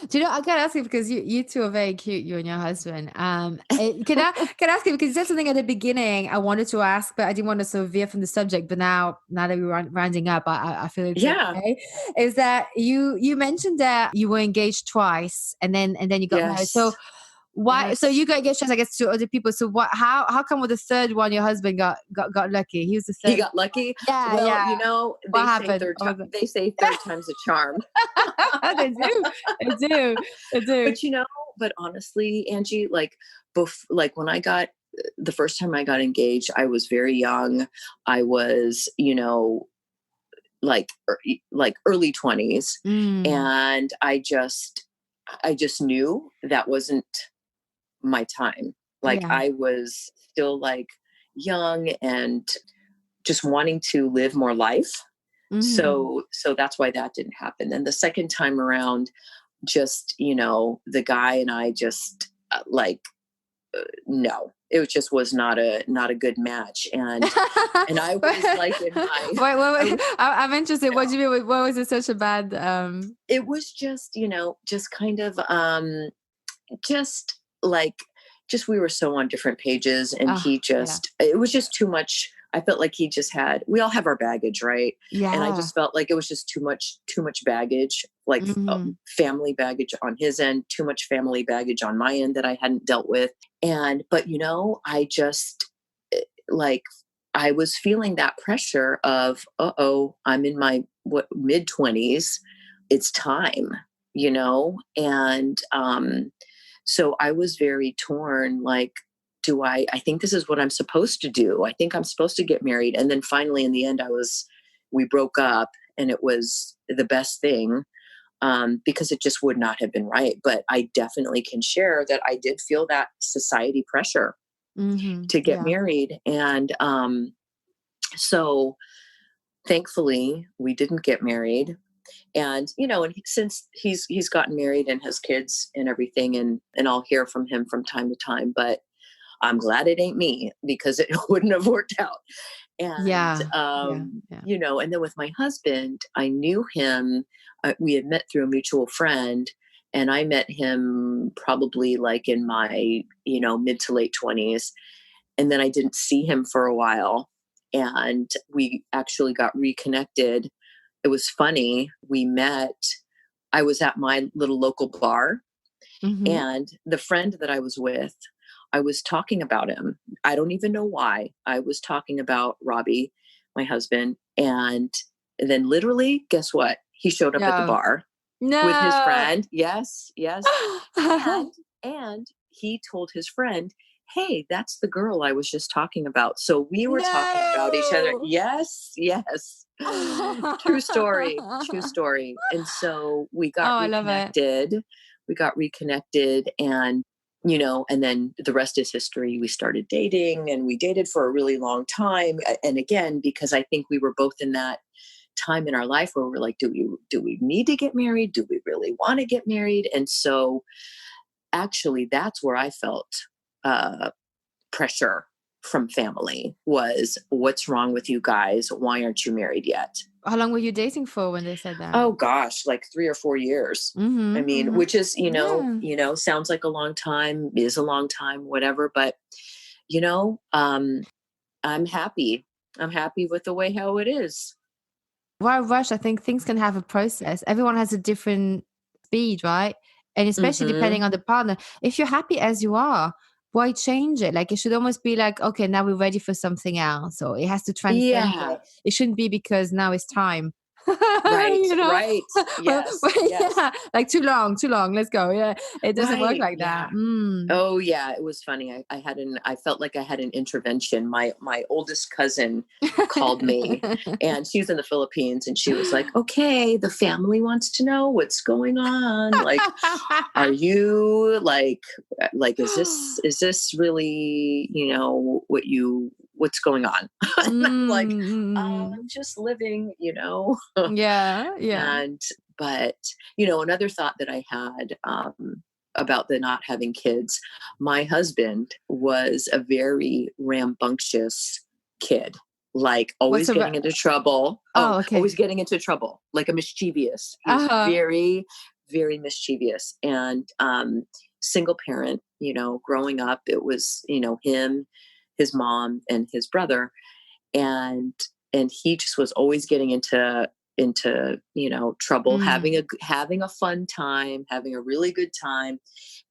Do you know, I gotta ask you, because you two are very cute, you and your husband. Can I ask you, because you said something at the beginning I wanted to ask, but I didn't want to sort of veer from the subject. But now that we're rounding up, I feel it's Yeah. okay. Is that you mentioned that you were engaged twice, and then you got married. So Yes. why? So Yes. you got engaged twice, I guess, to other people. So what? How come with the third one your husband got lucky? He was the He third. got lucky. Yeah, Well, yeah. What they say happened? What was it? they say third time's a charm. They do. They do. They do. But but honestly, Angie, like, like when I got the first time I got engaged, I was very young. I was, like early 20s, Mm. and I just knew that wasn't my time. Like, Yeah. I was still, like, young and just wanting to live more life. Mhm. So that's why that didn't happen. And the second time around, just, the guy and I just, no, it just was not a good match. And I was like in my I Wait. was, I'm interested. What do you mean? What was it such a bad? it was just, just kind of, just like, just we were so on different pages, and Ah, yeah, it was just too much. I felt like he just had, we all have our baggage, right? And I yeah. just felt like it was just too much baggage, like, Mhm. family baggage on his end, too much family baggage on my end that I hadn't dealt with. But I just, like, I was feeling that pressure of, oh, I'm in my mid 20s, it's time, and so I was very torn, like, I think this is what I'm supposed to do. I think I'm supposed to get married. And then finally in the end, we broke up, and it was the best thing, because it just would not have been right. But I definitely can share that I did feel that society pressure Mhm. to get Yeah. married. And so thankfully we didn't get married. And since he's gotten married and has kids and everything, and I'll hear from him from time to time, but I'm glad it ain't me, because it wouldn't have worked out. And Yeah. Yeah. Yeah. and then with my husband, I knew him. We had met through a mutual friend, and I met him probably like in my mid to late 20s, and then I didn't see him for a while, and we actually got reconnected. It was funny. We met. I was at my little local bar, Mhm. and the friend that I was with, I was talking about him. I don't even know why. I was talking about Robbie, my husband, and then literally, guess what? He showed up at the No. bar with his No. friend. Yes, yes. And he told his friend, "Hey, that's the girl I was just talking about." So we were talking about each other. No. Yes, yes. True story. True story. And so we got Oh, I love it. reconnected. We got reconnected, and and then the rest is history. We started dating, and we dated for a really long time. And again, because I think we were both in that time in our life where we're like, do we need to get married? Do we really want to get married? And so actually that's where I felt uh, pressure from family was, what's wrong with you guys? Why aren't you married yet? How long were you dating for when they said that? Oh gosh, like 3 or 4 years. I Mhm, mean, mhm. which is, Yeah. sounds like a long time, is a long time, whatever. But, you know, um, I'm happy. I'm happy with the way how it is. Why rush? I think things can have a process. Everyone has a different speed, right? And especially Mm-hmm. depending on the partner. If you're happy as you are, why change it? Like it should almost be like, okay, now we're ready for something else, or it has to transcend Yeah. it. It shouldn't be because now it's time. Right. you know? Right. Well, Yes. Yes. yeah, like too long, too long. Let's go. Yeah, it doesn't work Right. like that. Yeah. Oh yeah, it was funny. I felt like I had an intervention. My oldest cousin called me, and she was in the Philippines, and she was like, "Okay, the family wants to know what's going on. Like, are you like is this really, what's going on?" And I'm like, Mm. I'm just living. Yeah, yeah. And but another thought that I had about the not having kids, my husband was a very rambunctious kid, like What's always the getting into trouble. Oh, Oh, okay. always getting into trouble, like a mischievous. He was Uh-huh. very, very mischievous. And single parent, growing up, it was, him, his mom, and his brother. And he just was always getting into trouble, Mm. having a fun time, having a really good time.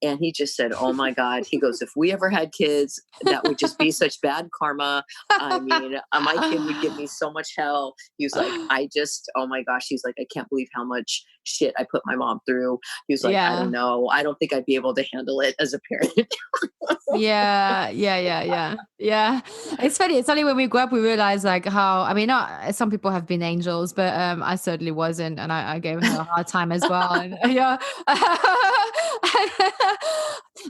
And he just said, "Oh my god," he goes, "if we ever had kids, that would just be such bad karma. I mean, my kid would give me so much hell." He was like, "I just, oh my gosh," he's like, "I can't believe how much shit I put my mom through." He was like, "I don't Yeah. know, I don't think I'd be able to handle it as a parent." Yeah, yeah, yeah, yeah, yeah. It's funny. It's only when we grow up we realize like how. I mean, not some people have been angels, but I certainly wasn't, and I gave her a hard time as well. And yeah,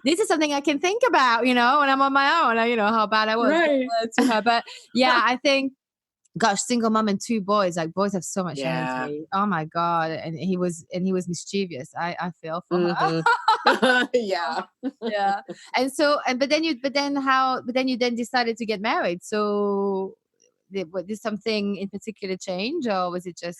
this is something I can think about, when I'm on my own. How bad I was Right. to her. But yeah, I think gosh, single mom and two boys, like boys have so much Yeah. energy. Oh my God. And he was mischievous. I feel for her. Hmm. Yeah. Yeah. And so, but then you then decided to get married. So did something in particular change, or was it just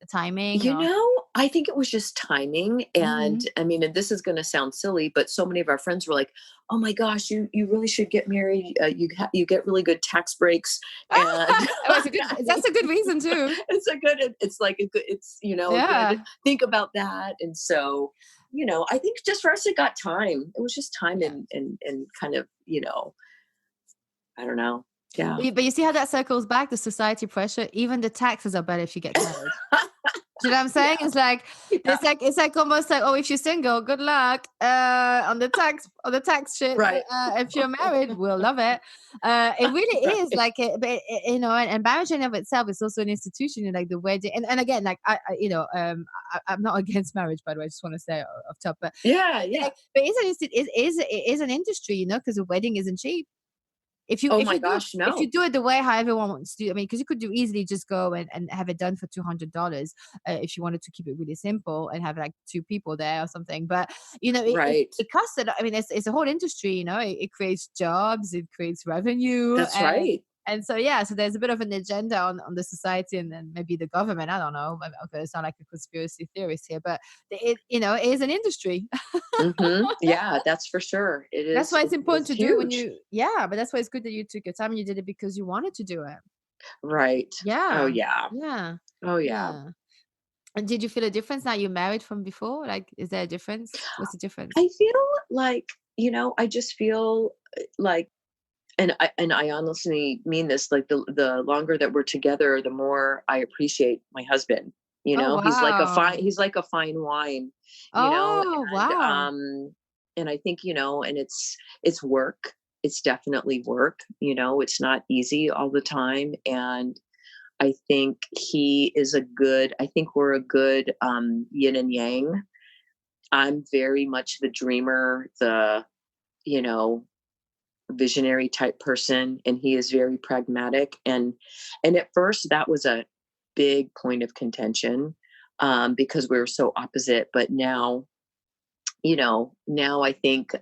the timing or? I think it was just timing. And Mhm. I mean, and this is going to sound silly, but so many of our friends were like, "Oh my gosh, you really should get married. You get really good tax breaks." And Oh, it's a good, that's a good reason too. it's like a good, a good, Yeah. think about that. And so, I think just for us, it got time. It was just time Yeah. and kind of, I don't know. Yeah. But you see how that circles back, the society pressure, even the taxes are better if you get married. Do you know what I'm saying? Yeah. It's like Yeah. almost like, oh, if you're single, good luck on the tax shit. But, Right. if you're married, we'll love it. It really is Right. like, and marriage in of itself is also an institution. Like the wedding, and again, like I'm not against marriage, by the way. I just want to say off top, but Yeah. Yeah. but it is an industry, because a wedding isn't cheap. If you Oh if my you do gosh, if you no. do it the way how everyone wants to, I mean, because you could do easily just go and have it done for $200, if you wanted to keep it really simple and have like two people there or something. But Right. it costs I mean, it's a whole industry. It creates jobs, it creates revenue, That's right. and so yeah, so there's a bit of an agenda on the society and then maybe the government. I don't know. I'm going to sound like a conspiracy theorist here, but it is an industry. Yeah, that's for sure. It That's is. why it's important It's to do it when huge. you yeah, but that's why it's good that you took your time and you did it because you wanted to do it. Right. Oh Yeah. yeah. Yeah. Oh yeah. Yeah. And did you feel a difference now you're married from before? Like, is there a difference? What's the difference? I feel like I just feel like, and I honestly mean this, like the longer that we're together, the more I appreciate my husband. Oh, wow. He's like a fine wine, Oh, and wow. I think, and it's work. It's definitely work, it's not easy all the time. And I think we're a good yin and yang. I'm very much the dreamer, you know, visionary type person, and he is very pragmatic. And at first that was a big point of contention, because we were so opposite. But now I think,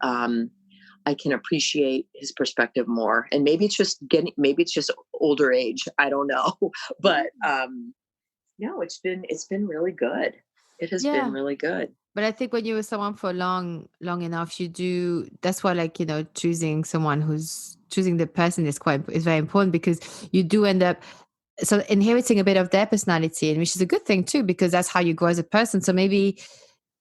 I can appreciate his perspective more. And maybe it's just older age. I don't know. But no, it's been really good. It has been Yeah. really good. But I think when you're with someone for long enough, that's why, like, choosing someone who's choosing the person is very important, because you do end up inheriting a bit of their personality, and which is a good thing too, because that's how you grow as a person. So maybe,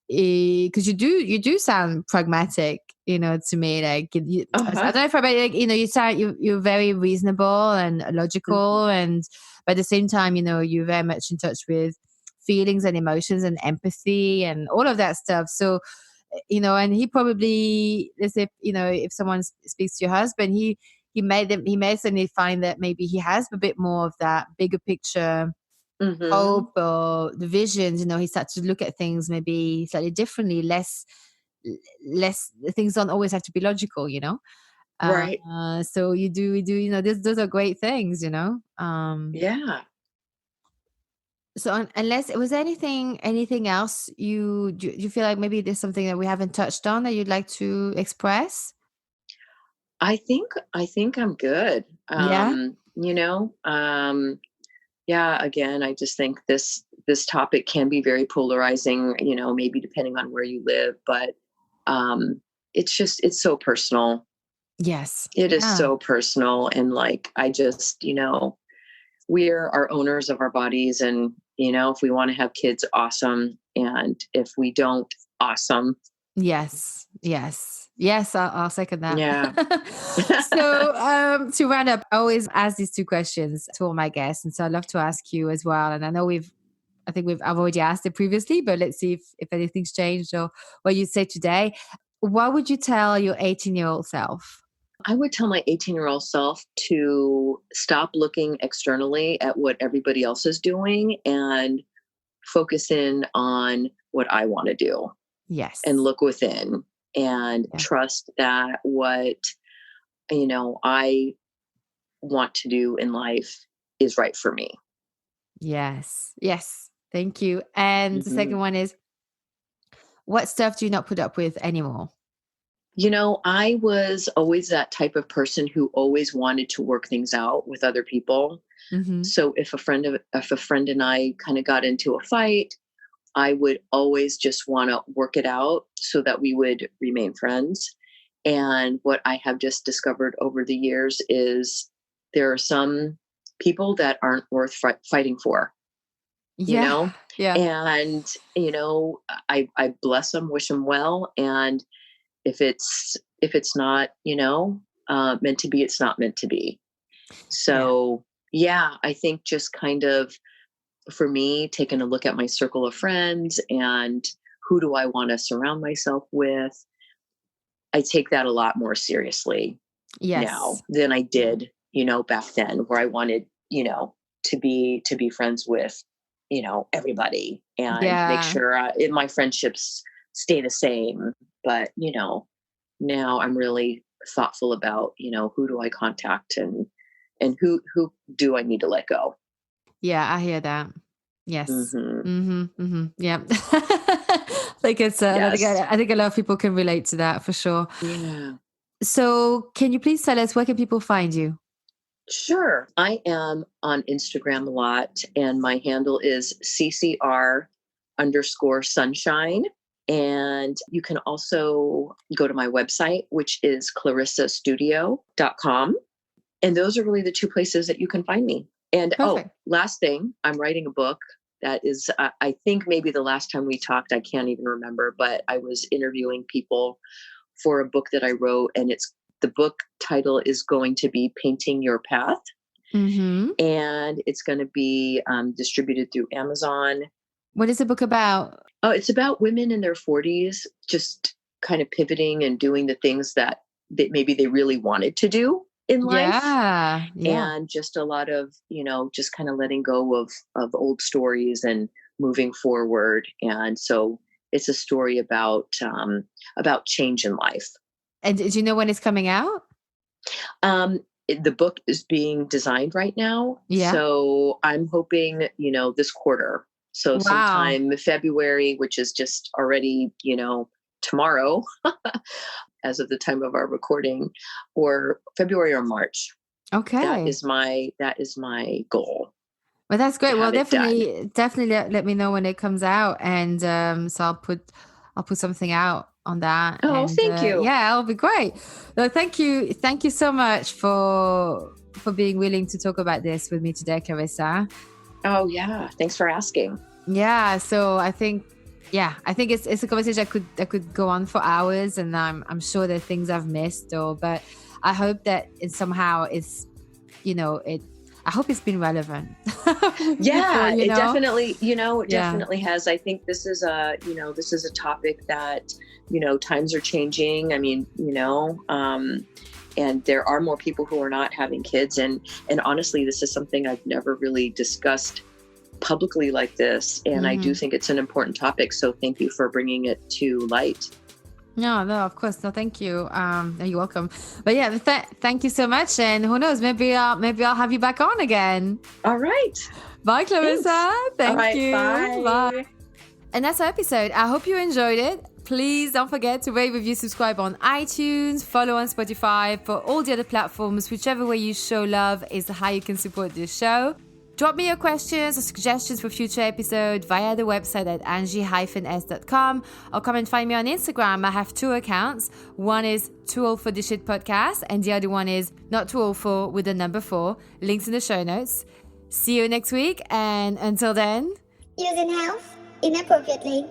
because you do sound pragmatic, to me, like, I Uh-huh. don't know if I, like, you sound, you're very reasonable and logical, Mhm. and but at the same time, you're very much in touch with feelings and emotions and empathy and all of that stuff. So, and he probably, as if, if someone speaks to your husband, he may suddenly find that maybe he has a bit more of that bigger picture Mhm. hope, or the visions. He starts to look at things maybe slightly differently, less, things don't always have to be logical. Right. So we do, those are great things. Yeah. So, unless, was there anything else, you feel like maybe there's something that we haven't touched on that you'd like to express? I think I'm good. Yeah. Yeah, again, I just think this topic can be very polarizing, maybe depending on where you live. But it's so personal. Yes. It is Yeah. so personal. And like, I just, we're our owners of our bodies. And, if we want to have kids, awesome. And if we don't, awesome. Yes. Yes. Yes. I'll second that. Yeah. So, to round up, I always ask these two questions to all my guests, and so I'd love to ask you as well. And I know I've already asked it previously, but let's see if anything's changed, or what you say today. What would you tell your 18-year-old self? I would tell my 18-year-old self to stop looking externally at what everybody else is doing and focus in on what I want to do, and Yes. look within and Yeah. trust that what, I want to do in life is right for me. Yes. Yes. Thank you. And the Mhm. second one is, what stuff do you not put up with anymore? I was always that type of person who always wanted to work things out with other people. Hmm. So if a friend and I kind of got into a fight, I would always just want to work it out so that we would remain friends. And what I have just discovered over the years is there are some people that aren't worth fighting for, you Yeah. know? Yeah. And, I bless them, wish them well. And if it's not, meant to be, it's not meant to be. Yeah. So yeah, I think just kind of, for me, taking a look at my circle of friends and who do I want to surround myself with, I take that a lot more seriously now Yes. than I Yeah. did, back then, where I wanted, to be friends with, everybody and make Yeah. sure my friendships stay the same. But, now I'm really thoughtful about, who do I contact, and who do I need to let go. Yeah, I hear that. Yes. Hmm. Yeah. Yes. I think a lot of people can relate to that for sure. Yeah. So, can you please tell us, where can people find you? Sure. I am on Instagram a lot, and my handle is CCR underscore sunshine. And you can also go to my website, which is ClarissaStudio.com. And those are really the two places that you can find me. And oh, Perfect. last thing, I'm writing a book that is, I think maybe the last time we talked, I can't even remember, but I was interviewing people for a book that I wrote, and the book title is going to be Painting Your Path. Mm-hmm. And it's going to be distributed through Amazon. What is the book about? Oh, it's about women in their 40s, just kind of pivoting and doing the things that maybe they really wanted to do in life. Yeah. And just a lot of, just kind of letting go of old stories and moving forward. And so it's a story about change in life. And do you know when it's coming out? The book is being designed right now. Yeah. So I'm hoping, this quarter. So sometime February, which is just already, tomorrow, as of the time of our recording, or February or March. Okay. That is my goal. Well, that's great. Well, definitely let me know when it comes out. And so I'll put something out on that. Oh, thank you. Yeah, it'll be great. No, thank you. Thank you so much for being willing to talk about this with me today, Clarissa. Oh yeah. Thanks for asking. Yeah. So I think it's a conversation that could go on for hours, and I'm sure there are things I've missed, but I hope that it somehow is, I hope it's been relevant. Yeah, it definitely, definitely has. I think this is a topic that, times are changing. I mean, and there are more people who are not having kids. And honestly, this is something I've never really discussed publicly like this. And I do think it's an important topic. So thank you for bringing it to light. No, of course. No, thank you. You're welcome. But yeah, thank you so much. And who knows, maybe I'll have you back on again. All right. Bye, Clarissa. Thank you. Bye. And that's our episode. I hope you enjoyed it. Please don't forget to rate, review, subscribe on iTunes, follow on Spotify, for all the other platforms. Whichever way you show love is how you can support this show. Drop me your questions or suggestions for future episodes via the website at angie-s.com, or come and find me on Instagram. I have 2 accounts. One is Too Old for This Shit Podcast, and the other one is Not Too Old For with the number 4. Links in the show notes. See you next week, and until then, using health inappropriately.